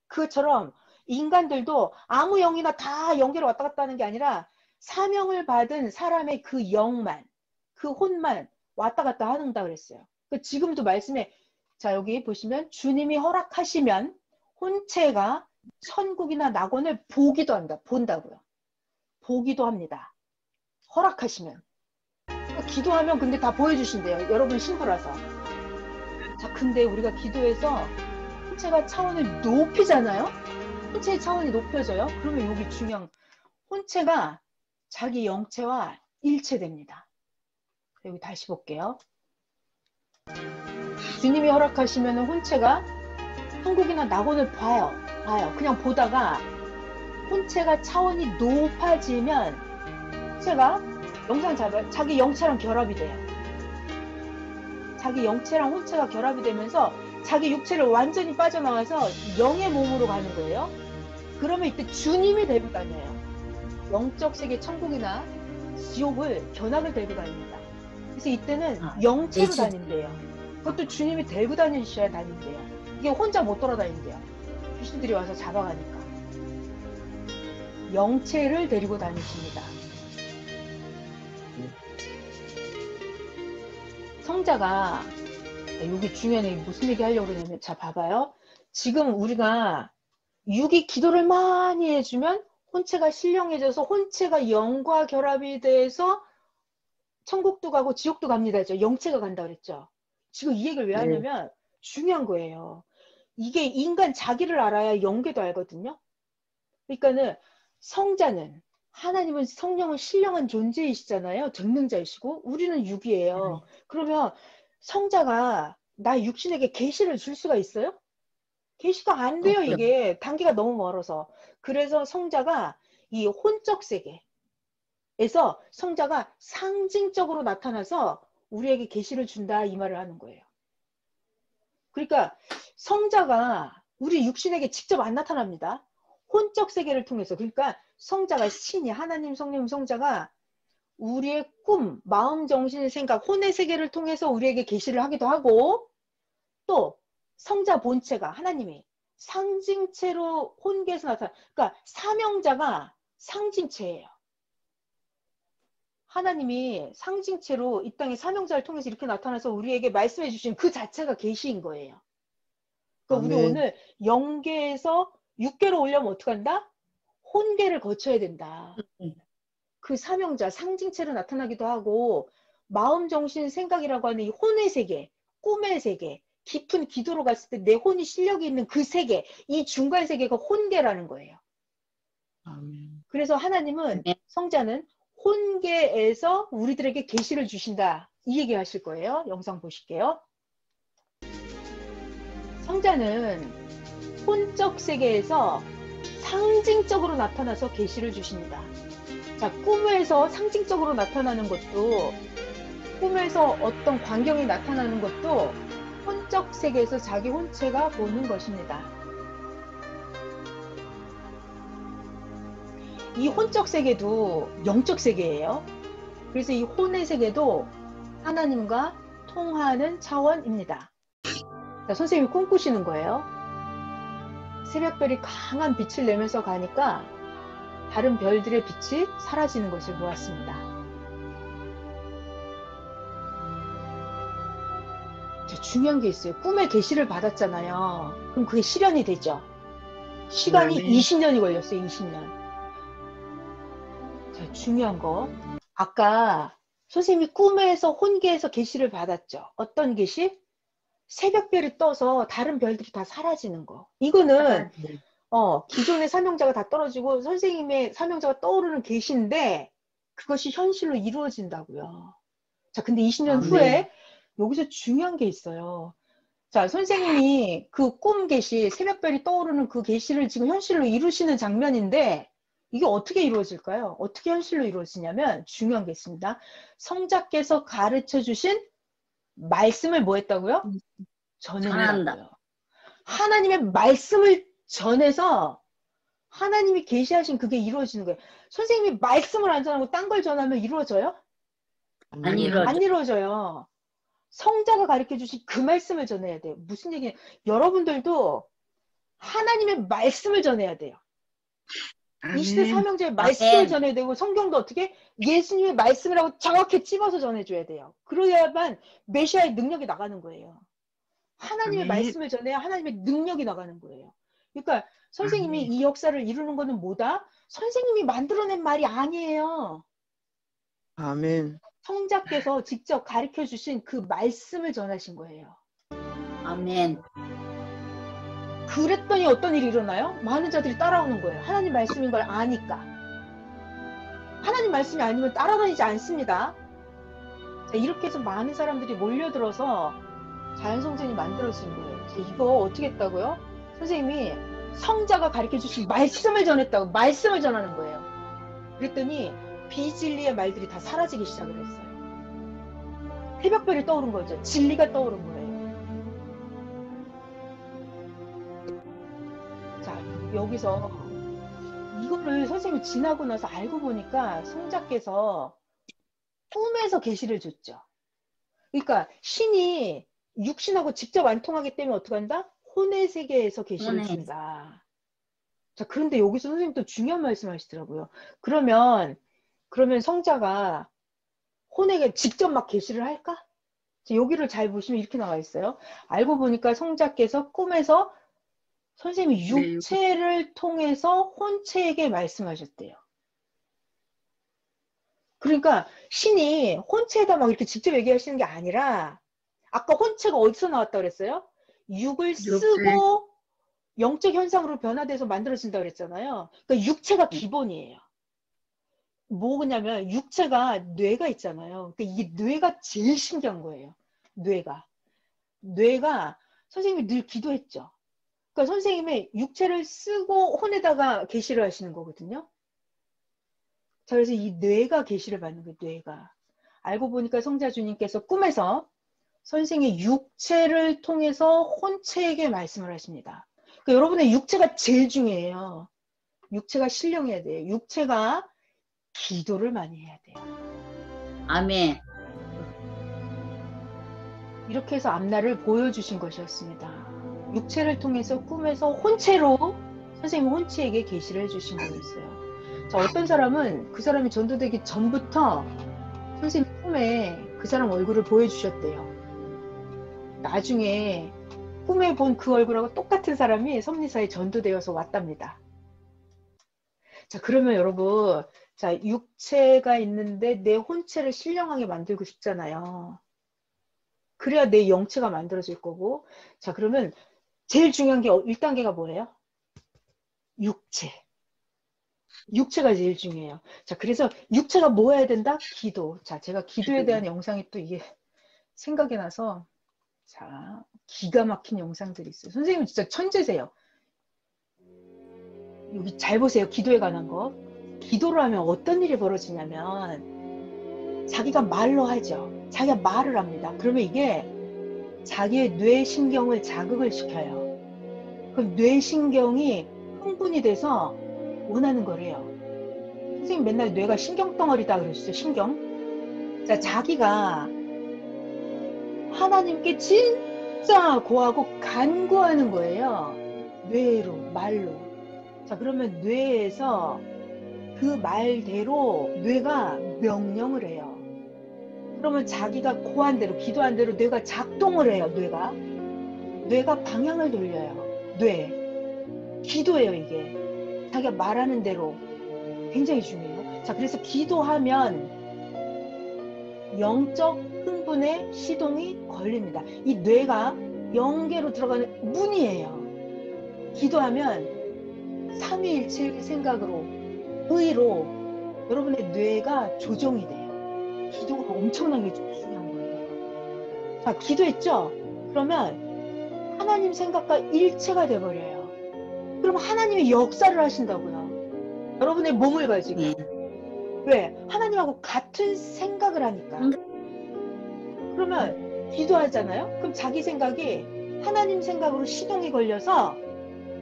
그처럼 인간들도 아무 영이나 다 영계로 왔다 갔다 하는 게 아니라 사명을 받은 사람의 그 영만, 그 혼만 왔다 갔다 한다 그랬어요. 그러니까 지금도 말씀에, 자, 여기 보시면 주님이 허락하시면 혼체가 천국이나 낙원을 보기도 한다. 본다고요. 보기도 합니다. 허락하시면. 기도하면 근데 다 보여주신대요. 여러분 신부라서. 자, 근데 우리가 기도해서 혼체가 차원을 높이잖아요. 혼체의 차원이 높여져요. 그러면 여기 중요한, 혼체가 자기 영체와 일체됩니다. 여기 다시 볼게요. 주님이 허락하시면 혼체가 천국이나 낙원을 봐요. 그냥 보다가 혼체가 차원이 높아지면 혼체가 영상 잡아요. 자기 영체랑 결합이 돼요. 자기 영체랑 혼체가 결합이 되면서 자기 육체를 완전히 빠져나와서 영의 몸으로 가는 거예요. 그러면 이때 주님이 데리고 다녀요. 영적 세계 천국이나 지옥을 견학을 데리고 다닙니다. 그래서 이때는 영체로 다닌대요. 그것도 주님이 데리고 다니셔야 다닌대요. 이게 혼자 못 돌아다닌대요. 귀신들이 와서 잡아가니까. 영체를 데리고 다니십니다. 성자가, 여기 중요한 무슨 얘기 하려고 그러냐면, 자, 봐봐요. 지금 우리가 육이 기도를 많이 해주면 혼체가 신령해져서 혼체가 영과 결합이 돼서 천국도 가고 지옥도 갑니다 했죠. 영체가 간다 그랬죠. 지금 이 얘기를 왜 하냐면 중요한 거예요. 이게 인간 자기를 알아야 영계도 알거든요. 그러니까는 성자는, 하나님은 성령은 신령한 존재이시잖아요. 전능자이시고 우리는 육이에요. 그러면 성자가 나 육신에게 계시를 줄 수가 있어요? 계시가 안 돼요. 이게 단계가 너무 멀어서. 그래서 성자가 이 혼적 세계에서 성자가 상징적으로 나타나서 우리에게 계시를 준다 이 말을 하는 거예요. 그러니까 성자가 우리 육신에게 직접 안 나타납니다. 혼적 세계를 통해서. 그러니까 성자가, 신이, 하나님, 성령, 성자가 우리의 꿈, 마음, 정신, 생각, 혼의 세계를 통해서 우리에게 계시를 하기도 하고, 또 성자 본체가, 하나님이 상징체로 혼계에서 나타나. 그러니까 사명자가 상징체예요. 하나님이 상징체로 이 땅에 사명자를 통해서 이렇게 나타나서 우리에게 말씀해 주신 그 자체가 계시인 거예요. 그러니까 우리 오늘 영계에서 육계로 오려면 어떻게 한다? 혼계를 거쳐야 된다. 그 사명자, 상징체로 나타나기도 하고, 마음, 정신, 생각이라고 하는 이 혼의 세계, 꿈의 세계, 깊은 기도로 갔을 때 내 혼이 실력이 있는 그 세계, 이 중간 세계가 혼계라는 거예요. 아멘. 그래서 하나님은, 성자는 혼계에서 우리들에게 계시를 주신다. 이 얘기 하실 거예요. 영상 보실게요. 성자는 혼적 세계에서 상징적으로 나타나서 계시를 주십니다. 자, 꿈에서 상징적으로 나타나는 것도, 꿈에서 어떤 광경이 나타나는 것도 혼적 세계에서 자기 혼체가 보는 것입니다. 이 혼적 세계도 영적 세계예요. 그래서 이 혼의 세계도 하나님과 통하는 차원입니다. 자, 선생님이 꿈꾸시는 거예요. 새벽별이 강한 빛을 내면서 가니까 다른 별들의 빛이 사라지는 것을 보았습니다. 자, 중요한 게 있어요. 꿈에 계시를 받았잖아요. 그럼 그게 실현이 되죠. 시간이 아멘. 20년이 걸렸어요. 20년. 자, 중요한 거. 아까 선생님이 꿈에서 혼계에서 계시를 받았죠. 어떤 계시? 새벽별이 떠서 다른 별들이 다 사라지는 거. 이거는 기존의 사명자가 다 떨어지고 선생님의 사명자가 떠오르는 계시인데 그것이 현실로 이루어진다고요. 자, 근데 20년 아멘. 후에 여기서 중요한 게 있어요. 자, 선생님이 그 꿈 계시, 새벽별이 떠오르는 그 계시를 지금 현실로 이루시는 장면인데 이게 어떻게 이루어질까요? 어떻게 현실로 이루어지냐면 중요한 게 있습니다. 성자께서 가르쳐 주신 말씀을 뭐 했다고요? 전한다. 전했다고요. 하나님의 말씀을 전해서 하나님이 계시하신 그게 이루어지는 거예요. 선생님이 말씀을 안 전하고 딴 걸 전하면 이루어져요? 안 이루어져. 안 이루어져요. 성자가 가르쳐 주신 그 말씀을 전해야 돼요. 무슨 얘기냐? 여러분들도 하나님의 말씀을 전해야 돼요. 이 시대 아멘. 사명자의 말씀을 아멘. 전해야 되고 성경도 어떻게? 예수님의 말씀이라고 정확히 찝어서 전해줘야 돼요. 그래야만 메시아의 능력이 나가는 거예요. 하나님의 아멘. 말씀을 전해야 하나님의 능력이 나가는 거예요. 그러니까 선생님이 아멘. 이 역사를 이루는 거는 뭐다? 선생님이 만들어낸 말이 아니에요. 아멘. 성자께서 직접 가르쳐 주신 그 말씀을 전하신 거예요. 아멘. 그랬더니 어떤 일이 일어나요? 많은 자들이 따라오는 거예요. 하나님 말씀인 걸 아니까. 하나님 말씀이 아니면 따라다니지 않습니다. 자, 이렇게 해서 많은 사람들이 몰려들어서 자연성전이 만들어진 거예요. 자, 이거 어떻게 했다고요? 선생님이 성자가 가르쳐 주신 말씀을 전했다고. 말씀을 전하는 거예요. 그랬더니 비진리의 말들이 다 사라지기 시작을 했어요. 새벽별이 떠오른 거죠. 진리가 떠오른 거예요. 자, 여기서 이거를 선생님이 지나고 나서 알고 보니까 성자께서 꿈에서 계시를 줬죠. 그러니까 신이 육신하고 직접 안 통하기 때문에 어떻게 한다? 혼의 세계에서 계시를 혼의. 준다. 자, 그런데 여기서 선생님 또 중요한 말씀 하시더라고요. 그러면 성자가 혼에게 직접 막 계시를 할까? 자, 여기를 잘 보시면 이렇게 나와 있어요. 알고 보니까 성자께서 꿈에서 선생님이 네, 육체를 통해서 혼체에게 말씀하셨대요. 그러니까 신이 혼체에다 막 이렇게 직접 얘기하시는 게 아니라 아까 혼체가 어디서 나왔다고 그랬어요? 육을 쓰고 영적 현상으로 변화돼서 만들어진다고 그랬잖아요. 그러니까 육체가 기본이에요. 뭐냐면 육체가 뇌가 있잖아요. 그러니까 이 뇌가 제일 신기한 거예요. 뇌가 선생님이 늘 기도했죠. 그러니까 선생님의 육체를 쓰고 혼에다가 계시를 하시는 거거든요. 자, 그래서 이 뇌가 계시를 받는 거예요. 뇌가. 알고 보니까 성자 주님께서 꿈에서 선생의 육체를 통해서 혼체에게 말씀을 하십니다. 그러니까 여러분의 육체가 제일 중요해요. 육체가 신령해야 돼요. 육체가 기도를 많이 해야 돼요. 아멘. 이렇게 해서 앞날을 보여주신 것이었습니다. 육체를 통해서 꿈에서 혼체로 선생님 혼체에게 계시를 해주신 거였어요. 자, 어떤 사람은 그 사람이 전도되기 전부터 선생님 꿈에 그 사람 얼굴을 보여주셨대요. 나중에 꿈에 본 그 얼굴하고 똑같은 사람이 섭리사에 전도되어서 왔답니다. 자, 그러면 여러분, 자, 육체가 있는데 내 혼체를 신령하게 만들고 싶잖아요. 그래야 내 영체가 만들어질 거고. 자, 그러면 제일 중요한 게 1단계가 뭐예요? 육체. 육체가 제일 중요해요. 자, 그래서 육체가 뭐 해야 된다? 기도. 자, 제가 기도에 대한 영상이 또 이게 생각이 나서 자, 기가 막힌 영상들이 있어요. 선생님은 진짜 천재세요. 여기 잘 보세요. 기도에 관한 거. 기도를 하면 어떤 일이 벌어지냐면 자기가 말로 하죠. 자기가 말을 합니다. 그러면 이게 자기의 뇌신경을 자극을 시켜요. 그럼 뇌신경이 흥분이 돼서 원하는 거래요. 선생님 맨날 뇌가 신경덩어리다 그러시죠. 신경. 자, 자기가 하나님께 진짜 고하고 간구하는 거예요. 뇌로, 말로. 자, 그러면 뇌에서 그 말대로 뇌가 명령을 해요. 그러면 자기가 고한 대로, 기도한 대로 뇌가 작동을 해요. 뇌가 방향을 돌려요. 기도예요, 이게. 자기가 말하는 대로. 굉장히 중요해요. 자, 그래서 기도하면 영적 흥분에 시동이 걸립니다. 이 뇌가 영계로 들어가는 문이에요. 기도하면 삼위일체 생각으로, 의로 여러분의 뇌가 조정이 돼요. 기도가 엄청나게 중요한 거예요. 자, 기도했죠? 그러면 하나님 생각과 일체가 돼버려요. 그럼 하나님이 역사를 하신다고요. 여러분의 몸을 가지고. 왜? 하나님하고 같은 생각을 하니까. 그러면 기도하잖아요? 그럼 자기 생각이 하나님 생각으로 시동이 걸려서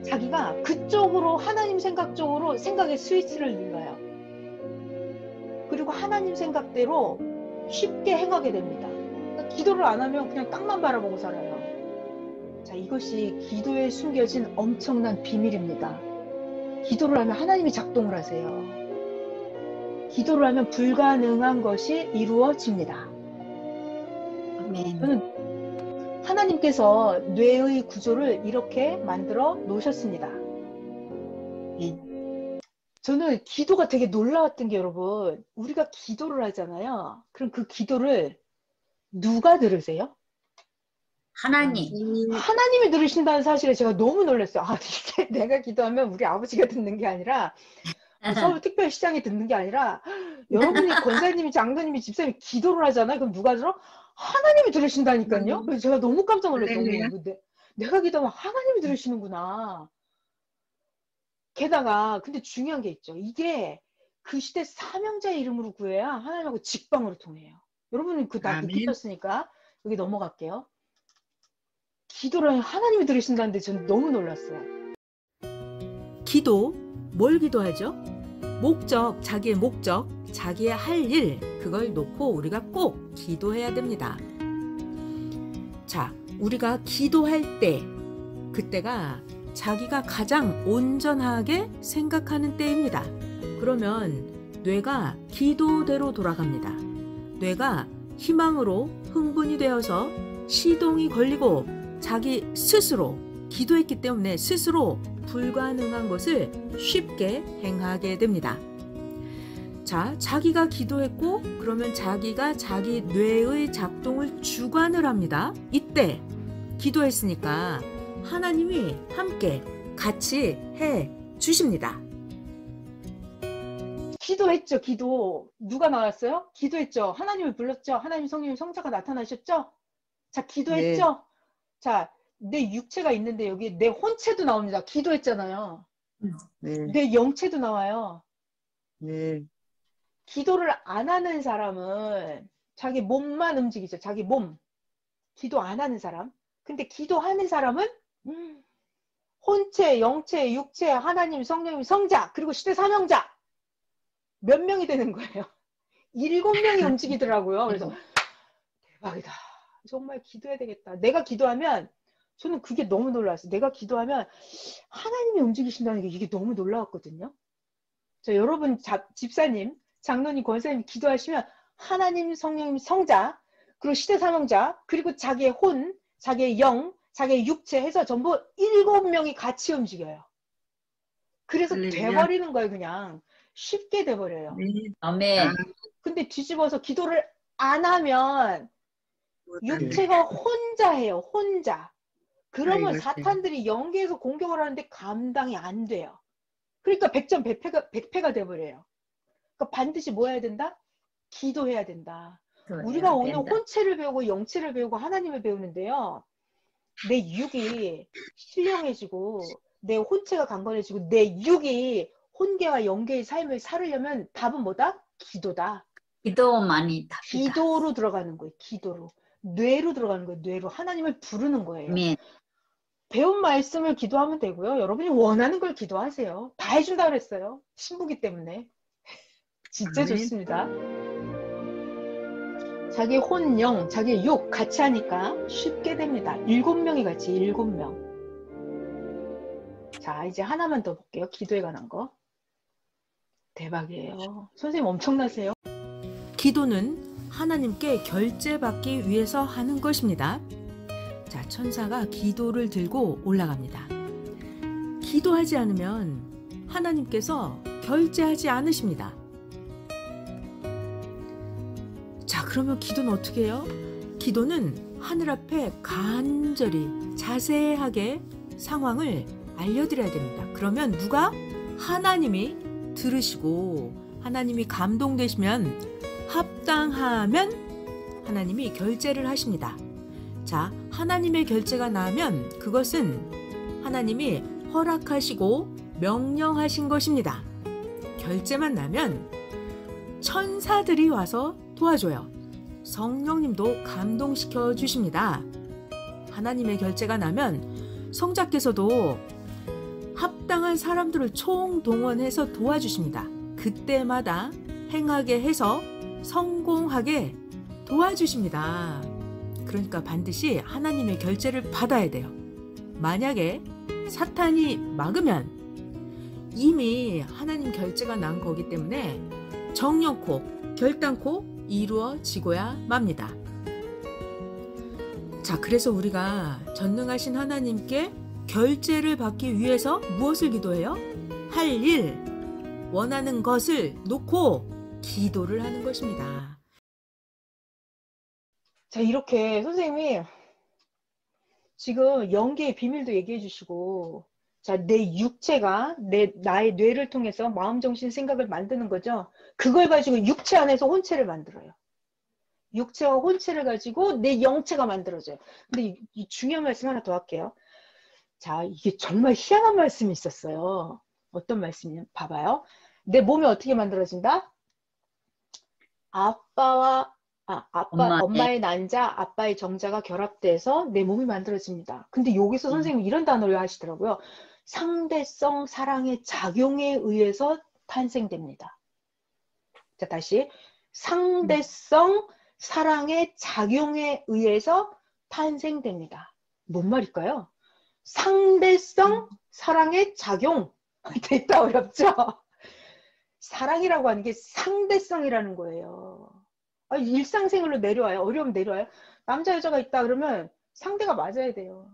자기가 그쪽으로, 하나님 생각 쪽으로 생각의 스위치를 눌러요. 그리고 하나님 생각대로 쉽게 행하게 됩니다. 그러니까 기도를 안 하면 그냥 땅만 바라보고 살아요. 자, 이것이 기도에 숨겨진 엄청난 비밀입니다. 기도를 하면 하나님이 작동을 하세요. 기도를 하면 불가능한 것이 이루어집니다. 아멘. 저는 하나님께서 뇌의 구조를 이렇게 만들어 놓으셨습니다. 저는 기도가 되게 놀라웠던 게, 여러분, 우리가 기도를 하잖아요. 그럼 그 기도를 누가 들으세요? 하나님. 하나님이 들으신다는 사실에 제가 너무 놀랐어요. 아, 이게 내가 기도하면 우리 아버지가 듣는 게 아니라, 서울특별시장이 듣는 게 아니라, 여러분이 권사님이, 장로님이, 집사님이 기도를 하잖아요. 그럼 누가 들어? 하나님이 들으신다니까요. 그래서 제가 너무 깜짝 놀랐어요. 내가 기도하면 하나님이 들으시는구나. 게다가 근데 중요한 게 있죠. 이게 그 시대 사명자의 이름으로 구해야 하나님하고 직방으로 통해요. 여러분은 다 느끼셨으니까 여기 넘어갈게요. 기도를 하나님이 들으신다는데 저는 너무 놀랐어요. 기도, 뭘 기도하죠? 목적, 자기의 목적, 자기의 할 일, 그걸 놓고 우리가 꼭 기도해야 됩니다. 자, 우리가 기도할 때, 그때가 자기가 가장 온전하게 생각하는 때입니다. 그러면 뇌가 기도대로 돌아갑니다. 뇌가 희망으로 흥분이 되어서 시동이 걸리고 자기 스스로 기도했기 때문에 스스로 불가능한 것을 쉽게 행하게 됩니다. 자, 자기가 기도했고 그러면 자기가 자기 뇌의 작동을 주관을 합니다. 이때 기도했으니까 하나님이 함께 같이 해 주십니다. 기도했죠. 기도. 누가 나왔어요? 기도했죠. 하나님을 불렀죠. 하나님, 성령, 성자가 나타나셨죠. 자, 기도했죠. 네. 자, 내 육체가 있는데 여기 내 혼체도 나옵니다. 기도했잖아요. 네. 내 영체도 나와요. 네. 기도를 안 하는 사람은 자기 몸만 움직이죠. 자기 몸. 기도 안 하는 사람. 근데 기도하는 사람은 혼체, 영체, 육체, 하나님, 성령, 성자, 그리고 시대 사명자. 몇 명이 되는 거예요? 7명이 움직이더라고요. 그래서 대박이다. 정말 기도해야 되겠다. 내가 기도하면 저는 그게 너무 놀랐어요. 내가 기도하면 하나님이 움직이신다는 게 이게 너무 놀라웠거든요. 자, 여러분 집사님, 장로님, 권사님 기도하시면 하나님, 성령, 성자, 그리고 시대 사명자, 그리고 자기의 혼, 자기의 영, 자기의 육체 해서 전부 7명이 같이 움직여요. 그래서 돼버리는 거예요. 그냥 쉽게 돼버려요. 아멘. 근데 뒤집어서 기도를 안 하면 육체가 혼자 해요. 혼자. 그러면 사탄들이 영계에서 공격을 하는데 감당이 안 돼요. 그러니까 100점 100패가 돼버려요. 그러니까 반드시 뭐 해야 된다? 기도해야 된다. 우리가 오늘 혼체를 배우고 영체를 배우고 하나님을 배우는데요. 내 육이 신령해지고 내 혼체가 강건해지고 내 육이 혼계와 영계의 삶을 살으려면 답은 뭐다? 기도다. 기도만이 답이다. 기도로 들어가는 거예요. 기도로. 뇌로 들어가는 거예요. 뇌로. 하나님을 부르는 거예요. 아멘. 배운 말씀을 기도하면 되고요. 여러분이 원하는 걸 기도하세요. 다 해준다 그랬어요. 신부기 때문에. 진짜 아멘. 좋습니다. 자기 혼, 영, 자기 육 같이 하니까 쉽게 됩니다. 7명이 같이 7명. 자, 이제 하나만 더 볼게요. 기도에 관한 거. 대박이에요. 선생님 엄청나세요. 기도는 하나님께 결제받기 위해서 하는 것입니다. 자, 천사가 기도를 들고 올라갑니다. 기도하지 않으면 하나님께서 결제하지 않으십니다. 자, 그러면 기도는 어떻게 해요? 기도는 하늘 앞에 간절히 자세하게 상황을 알려드려야 됩니다. 그러면 누가? 하나님이 들으시고 하나님이 감동되시면 합당하면 하나님이 결제를 하십니다. 자, 하나님의 결제가 나면 그것은 하나님이 허락하시고 명령하신 것입니다. 결제만 나면 천사들이 와서 도와줘요. 성령님도 감동시켜 주십니다. 하나님의 결제가 나면 성자께서도 합당한 사람들을 총동원해서 도와주십니다. 그때마다 행하게 해서 성공하게 도와주십니다. 그러니까 반드시 하나님의 결제를 받아야 돼요. 만약에 사탄이 막으면 이미 하나님 결제가 난 거기 때문에 정령코, 결단코 이루어지고야 맙니다. 자, 그래서 우리가 전능하신 하나님께 결제를 받기 위해서 무엇을 기도해요? 할 일, 원하는 것을 놓고 기도를 하는 것입니다. 자, 이렇게 선생님이 지금 영계의 비밀도 얘기해 주시고, 자, 내 육체가 나의 뇌를 통해서 마음, 정신, 생각을 만드는 거죠. 그걸 가지고 육체 안에서 혼체를 만들어요. 육체와 혼체를 가지고 내 영체가 만들어져요. 근데 이 중요한 말씀 하나 더 할게요. 자, 이게 정말 희한한 말씀이 있었어요. 어떤 말씀이냐? 봐봐요. 내 몸이 어떻게 만들어진다? 엄마의 난자, 아빠의 정자가 결합돼서 내 몸이 만들어집니다. 근데 여기서 선생님이 이런 단어를 하시더라고요. 상대성 사랑의 작용에 의해서 탄생됩니다. 자, 다시. 상대성 사랑의 작용에 의해서 탄생됩니다. 뭔 말일까요? 상대성 사랑의 작용. 됐다, 어렵죠? 사랑이라고 하는 게 상대성이라는 거예요. 일상생활로 내려와요. 어려우면 내려와요. 남자 여자가 있다 그러면 상대가 맞아야 돼요.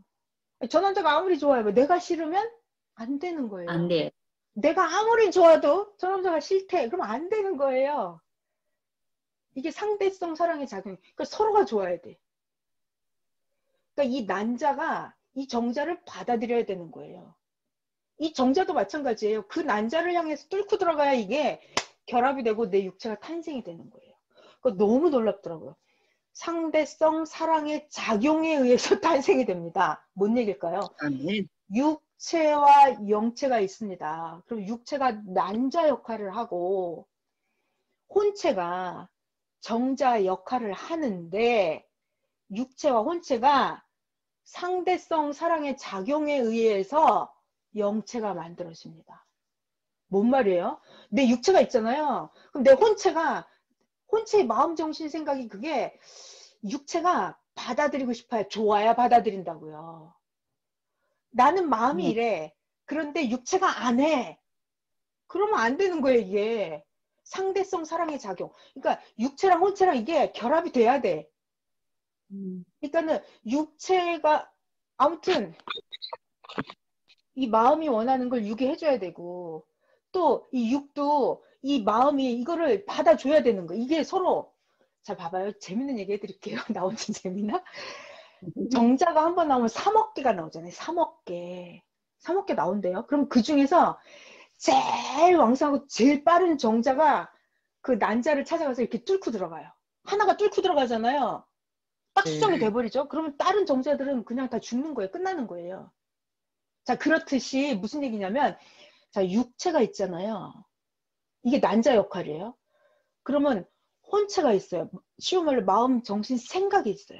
저 남자가 아무리 좋아요. 내가 싫으면 안 되는 거예요. 안 돼. 내가 아무리 좋아도 저 남자가 싫대. 그럼 안 되는 거예요. 이게 상대성 사랑의 작용. 그러니까 서로가 좋아야 돼. 그러니까 이 난자가 이 정자를 받아들여야 되는 거예요. 이 정자도 마찬가지예요. 그 난자를 향해서 뚫고 들어가야 이게 결합이 되고 내 육체가 탄생이 되는 거예요. 그거 너무 놀랍더라고요. 상대성 사랑의 작용에 의해서 탄생이 됩니다. 뭔 얘기일까요? 아멘. 육체와 영체가 있습니다. 그럼 육체가 난자 역할을 하고 혼체가 정자 역할을 하는데 육체와 혼체가 상대성 사랑의 작용에 의해서 영체가 만들어집니다. 뭔 말이에요? 내 육체가 있잖아요. 그럼 내 혼체의 마음, 정신, 생각이 그게 육체가 받아들이고 싶어요. 좋아야 받아들인다고요. 나는 마음이 이래. 그런데 육체가 안 해. 그러면 안 되는 거예요, 이게. 상대성 사랑의 작용. 그러니까 육체랑 혼체랑 이게 결합이 돼야 돼. 그러니까는 육체가 아무튼 이 마음이 원하는 걸 육이 해줘야 되고 또 이 육도 이 마음이 이거를 받아줘야 되는 거. 이게 서로. 자, 봐봐요. 재밌는 얘기 해드릴게요. 나온 지 재미나? 정자가 한 번 나오면 3억 개가 나오잖아요. 3억 개. 3억 개 나온대요. 그럼 그 중에서 제일 왕성하고 제일 빠른 정자가 그 난자를 찾아가서 이렇게 뚫고 들어가요. 하나가 뚫고 들어가잖아요. 딱 수정이 돼버리죠. 그러면 다른 정자들은 그냥 다 죽는 거예요. 끝나는 거예요. 자, 그렇듯이 무슨 얘기냐면, 자, 육체가 있잖아요. 이게 난자 역할이에요. 그러면 혼체가 있어요. 쉬운 말로 마음, 정신, 생각이 있어요.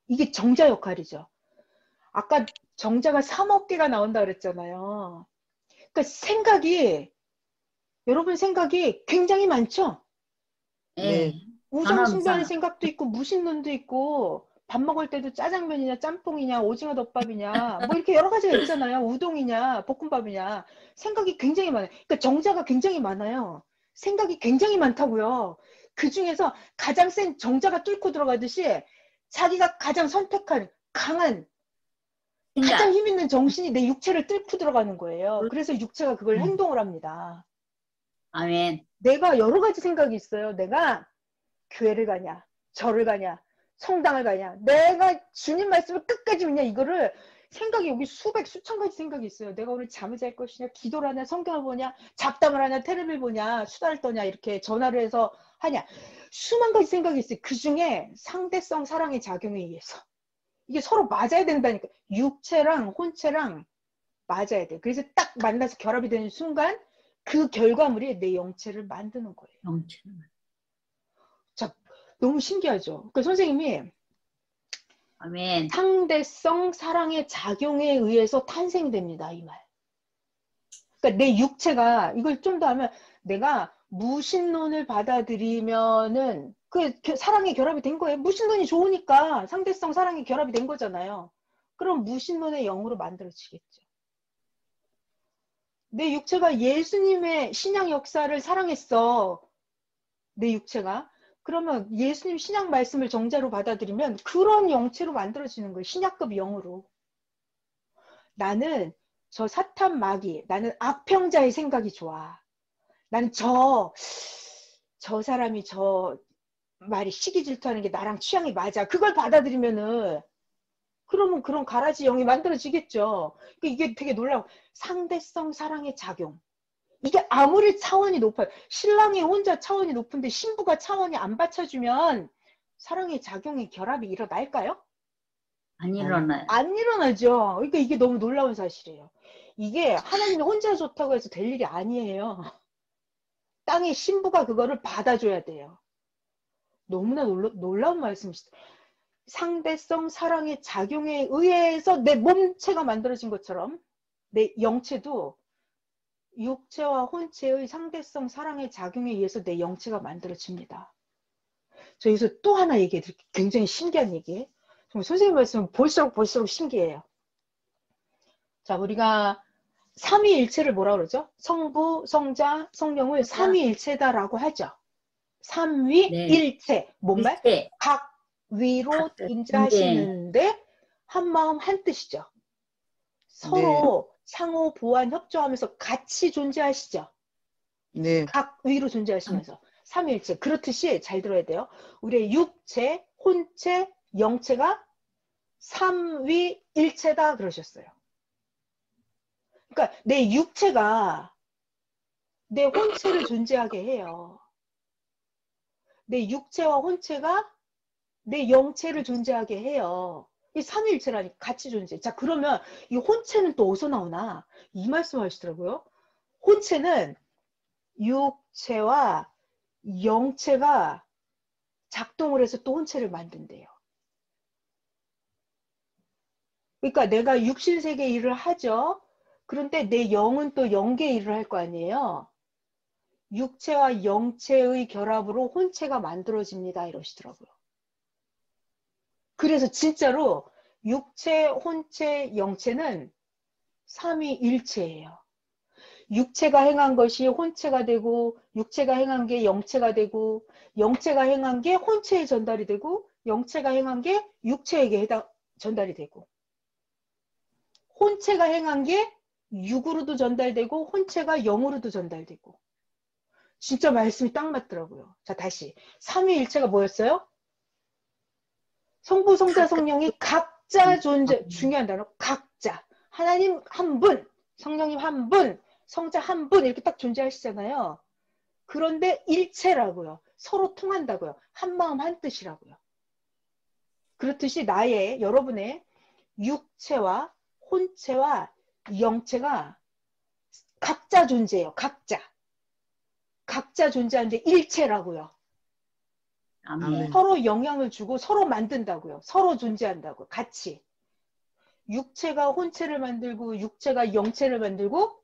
이게 정자 역할이죠. 아까 정자가 3억 개가 나온다 그랬잖아요. 그러니까 생각이, 여러분 생각이 굉장히 많죠? 예. 우상숭배하는 생각도 있고 무신론도 있고 밥 먹을 때도 짜장면이냐 짬뽕이냐 오징어 덮밥이냐 뭐 이렇게 여러 가지가 있잖아요. 우동이냐 볶음밥이냐 생각이 굉장히 많아요. 그러니까 정자가 굉장히 많아요. 생각이 굉장히 많다고요. 그 중에서 가장 센 정자가 뚫고 들어가듯이 자기가 가장 선택한 강한 가장 생각. 힘 있는 정신이 내 육체를 뚫고 들어가는 거예요. 그래서 육체가 그걸 행동을 합니다. 아멘. 내가 여러 가지 생각이 있어요. 내가 교회를 가냐, 절을 가냐, 성당을 가냐, 내가 주님 말씀을 끝까지 믿냐, 이거를 생각이 여기 수백, 수천 가지 생각이 있어요. 내가 오늘 잠을 잘 것이냐, 기도를 하냐, 성경을 보냐, 잡담을 하냐, 테레비를 보냐, 수다를 떠냐, 이렇게 전화를 해서 하냐. 수만 가지 생각이 있어요. 그 중에 상대성 사랑의 작용에 의해서. 이게 서로 맞아야 된다니까. 육체랑 혼체랑 맞아야 돼. 그래서 딱 만나서 결합이 되는 순간 그 결과물이 내 영체를 만드는 거예요. 영체. 자, 너무 신기하죠? 그러니까 선생님이 아멘. 상대성 사랑의 작용에 의해서 탄생됩니다. 이 말. 그러니까 내 육체가 이걸 좀 더 하면 내가 무신론을 받아들이면은 그 사랑이 결합이 된 거예요. 무신론이 좋으니까 상대성 사랑이 결합이 된 거잖아요. 그럼 무신론의 영으로 만들어지겠죠. 내 육체가 예수님의 신약 역사를 사랑했어. 내 육체가. 그러면 예수님 신약 말씀을 정자로 받아들이면 그런 영체로 만들어지는 거예요. 신약급 영으로. 나는 저 사탄 마귀, 나는 악평자의 생각이 좋아. 나는 저 사람이 저 말이 시기 질투하는 게 나랑 취향이 맞아. 그걸 받아들이면은 그러면 그런 가라지 영이 만들어지겠죠. 그러니까 이게 되게 놀라워. 상대성 사랑의 작용. 이게 아무리 차원이 높아요. 신랑이 혼자 차원이 높은데 신부가 차원이 안 받쳐주면 사랑의 작용의 결합이 일어날까요? 안 일어나요. 안 일어나죠. 그러니까 이게 너무 놀라운 사실이에요. 이게 하나님이 혼자 좋다고 해서 될 일이 아니에요. 땅의 신부가 그거를 받아줘야 돼요. 너무나 놀라운 말씀이시죠. 상대성 사랑의 작용에 의해서 내 몸체가 만들어진 것처럼 내 영체도 육체와 혼체의 상대성 사랑의 작용에 의해서 내 영체가 만들어집니다. 저 여기서 또 하나 얘기해 드릴게요. 굉장히 신기한 얘기예요. 정말 선생님 말씀은 볼수록 신기해요. 자, 우리가 삼위일체를 뭐라 그러죠? 성부, 성자, 성령을 삼위일체다라고 하죠. 삼위일체. 뭔 말? 일체. 각 위로 각 존재하시는데 한 마음 한 뜻이죠. 서로 상호 보완 협조하면서 같이 존재하시죠. 네. 각 위로 존재하시면서 삼위일체. 그렇듯이 잘 들어야 돼요. 우리의 육체, 혼체, 영체가 삼위일체다 그러셨어요. 그러니까 내 육체가 내 혼체를 존재하게 해요. 내 육체와 혼체가 내 영체를 존재하게 해요. 이 삼위일체라니까 같이 존재. 자, 그러면 이 혼체는 또 어디서 나오나? 이 말씀 하시더라고요. 혼체는 육체와 영체가 작동을 해서 또 혼체를 만든대요. 그러니까 내가 육신세계 일을 하죠. 그런데 내 영은 또 영계 일을 할 거 아니에요. 육체와 영체의 결합으로 혼체가 만들어집니다. 이러시더라고요. 그래서 진짜로 육체, 혼체, 영체는 삼위일체예요. 육체가 행한 것이 혼체가 되고 육체가 행한 게 영체가 되고 영체가 행한 게 혼체에 전달이 되고 영체가 행한 게 육체에게 전달이 되고 혼체가 행한 게 육으로도 전달되고 혼체가 영으로도 전달되고 진짜 말씀이 딱 맞더라고요. 자, 다시 삼위일체가 뭐였어요? 성부, 성자, 성령이 각자 존재, 중요한 단어, 각자. 하나님 한 분, 성령님 한 분, 성자 한 분 이렇게 딱 존재하시잖아요. 그런데 일체라고요. 서로 통한다고요. 한 마음 한 뜻이라고요. 그렇듯이 여러분의 육체와 혼체와 영체가 각자 존재해요. 각자 존재하는데 일체라고요. 아멘. 서로 영향을 주고 서로 만든다고요. 서로 존재한다고 같이. 육체가 혼체를 만들고 육체가 영체를 만들고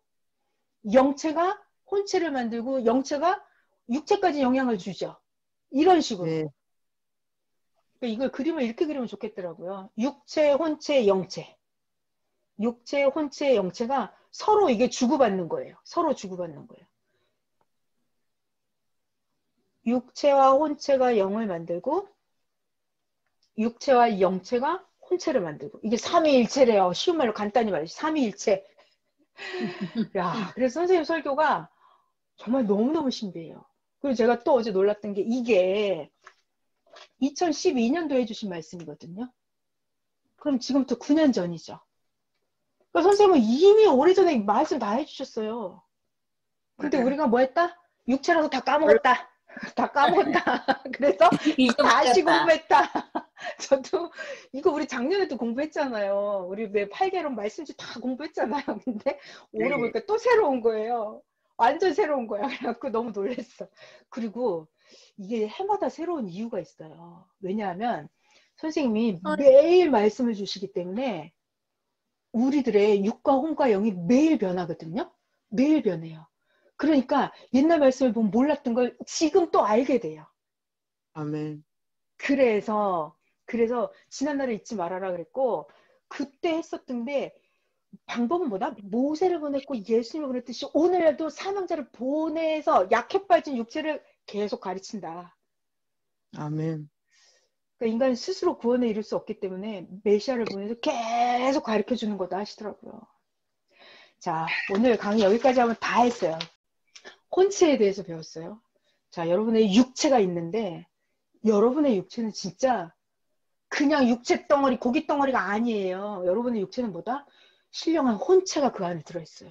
영체가 혼체를 만들고 영체가 육체까지 영향을 주죠. 이런 식으로. 네. 그러니까 이걸 그림을 이렇게 그리면 좋겠더라고요. 육체, 혼체, 영체. 육체, 혼체, 영체가 서로 이게 주고받는 거예요. 서로 주고받는 거예요. 육체와 혼체가 영을 만들고 육체와 영체가 혼체를 만들고 이게 삼위일체래요. 쉬운 말로 간단히 말해서 삼위일체. 야, 그래서 선생님 설교가 정말 너무너무 신비해요. 그리고 제가 또 어제 놀랐던 게 이게 2012년도에 해주신 말씀이거든요. 그럼 지금부터 9년 전이죠. 그러니까 선생님은 이미 오래전에 말씀 다 해주셨어요. 근데 맞아요. 우리가 뭐 했다? 육체라서 다 까먹었다. 다 까먹었다. 그래서 다시 잊어버렸다. 공부했다. 저도 이거 우리 작년에도 공부했잖아요. 우리 왜 8개론 말씀지 다 공부했잖아요. 근데 올해 네. 보니까 또 새로운 거예요. 완전 새로운 거야. 그래갖고 너무 놀랐어. 그리고 이게 해마다 새로운 이유가 있어요. 왜냐하면 선생님이 매일 말씀을 주시기 때문에 우리들의 육과 혼과 영이 매일 변하거든요. 매일 변해요. 그러니까 옛날 말씀을 보면 몰랐던 걸 지금 또 알게 돼요. 아멘. 그래서 지난날을 잊지 말아라 그랬고 그때 했었던데 방법은 뭐다? 모세를 보냈고 예수님을 보냈듯이 오늘날도 사명자를 보내서 약해 빠진 육체를 계속 가르친다. 아멘. 그러니까 인간은 스스로 구원에 이를 수 없기 때문에 메시아를 보내서 계속 가르쳐주는 거다 하시더라고요. 자, 오늘 강의 여기까지 하면 다 했어요. 혼체에 대해서 배웠어요. 자, 여러분의 육체가 있는데 여러분의 육체는 진짜 그냥 육체 덩어리, 고기 덩어리가 아니에요. 여러분의 육체는 뭐다? 신령한 혼체가 그 안에 들어있어요.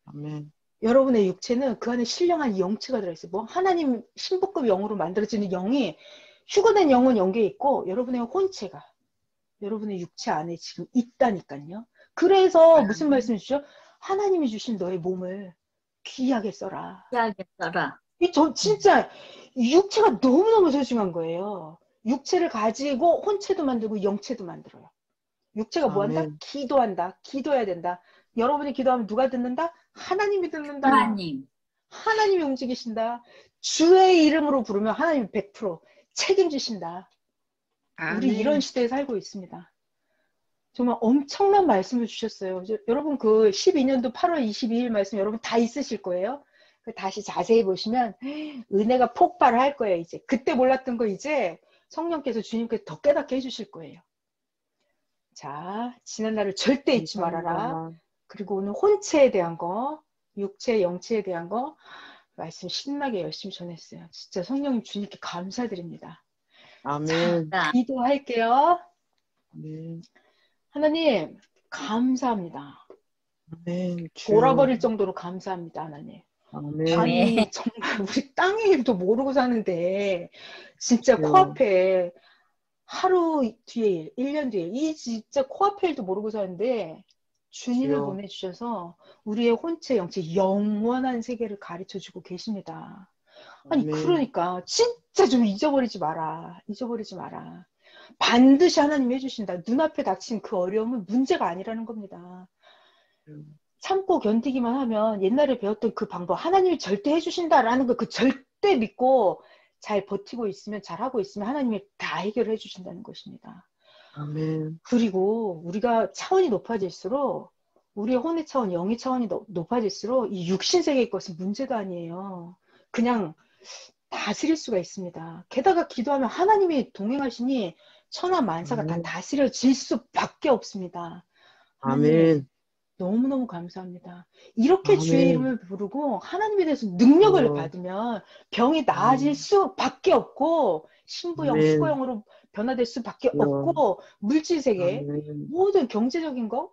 아멘. 여러분의 육체는 그 안에 신령한 영체가 들어있어요. 뭐 하나님 신부급 영으로 만들어지는 영이 휴거된 영은 영계에 있고 여러분의 혼체가 여러분의 육체 안에 지금 있다니까요. 그래서 무슨 말씀을 주죠? 하나님이 주신 너의 몸을 귀하게 써라. 귀하게 써라. 저 진짜 육체가 너무너무 소중한 거예요. 육체를 가지고 혼체도 만들고 영체도 만들어요. 육체가 뭐 한다? 아멘. 기도한다. 기도해야 된다. 여러분이 기도하면 누가 듣는다? 하나님이 듣는다. 하나님. 하나님이 움직이신다. 주의 이름으로 부르면 하나님 100% 책임지신다. 우리 아멘. 이런 시대에 살고 있습니다. 정말 엄청난 말씀을 주셨어요. 여러분 그 12년도 8월 22일 말씀 여러분 다 있으실 거예요. 다시 자세히 보시면 은혜가 폭발할 거예요. 이제 그때 몰랐던 거 이제 성령께서 주님께서 더 깨닫게 해주실 거예요. 자, 지난 날을 절대 잊지 말아라. 감사합니다. 그리고 오늘 혼체에 대한 거, 육체, 영체에 대한 거 말씀 신나게 열심히 전했어요. 진짜 성령님 주님께 감사드립니다. 아멘. 자, 기도할게요. 네. 하나님 감사합니다. 아멘. 주여. 돌아버릴 정도로 감사합니다. 하나님. 아멘. 아니 정말 우리 땅의 일도 모르고 사는데 진짜 주여. 코앞에 하루 뒤에 일, 1년 뒤에 이 진짜 코앞에 일도 모르고 사는데 주님을 주여. 보내주셔서 우리의 혼체, 영체, 영원한 세계를 가르쳐주고 계십니다. 아니 아멘. 그러니까 진짜 좀 잊어버리지 마라. 잊어버리지 마라. 반드시 하나님이 해주신다. 눈앞에 닥친 그 어려움은 문제가 아니라는 겁니다. 참고 견디기만 하면 옛날에 배웠던 그 방법 하나님이 절대 해주신다라는 거 그 절대 믿고 잘 버티고 있으면 잘하고 있으면 하나님이 다 해결해 주신다는 것입니다. 아멘. 그리고 우리가 차원이 높아질수록 우리의 혼의 차원, 영의 차원이 높아질수록 이 육신세계의 것은 문제도 아니에요. 그냥 다스릴 수가 있습니다. 게다가 기도하면 하나님이 동행하시니 천하 만사가 다 아멘. 다스려질 수밖에 없습니다. 하나님, 아멘. 너무너무 감사합니다. 이렇게 아멘. 주의 이름을 부르고 하나님에 대해서 능력을 주여. 받으면 병이 나아질 수밖에 없고 신부영, 아멘. 수거영으로 변화될 수밖에 주여. 없고 물질세계, 아멘. 모든 경제적인 거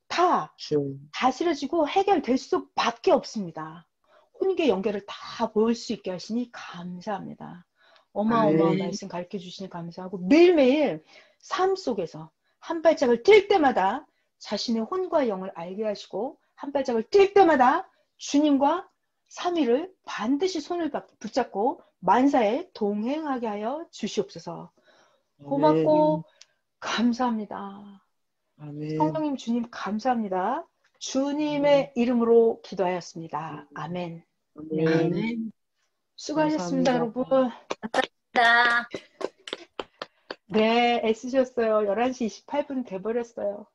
다 주여. 다스려지고 해결될 수밖에 없습니다. 혼계 연결을 다 볼 수 있게 하시니 감사합니다. 어마어마한 아멘. 말씀 가르쳐 주시니 감사하고 매일매일 삶 속에서 한 발짝을 뛸 때마다 자신의 혼과 영을 알게 하시고 한 발짝을 뛸 때마다 주님과 삼위를 반드시 손을 붙잡고 만사에 동행하게 하여 주시옵소서. 고맙고 감사합니다. 아멘. 성령님 주님 감사합니다. 주님의 이름으로 기도하였습니다. 아멘. 아멘. 아멘. 수고하셨습니다, 감사합니다. 여러분. 자. 네, 애쓰셨어요. 11시 28분 돼버렸어요.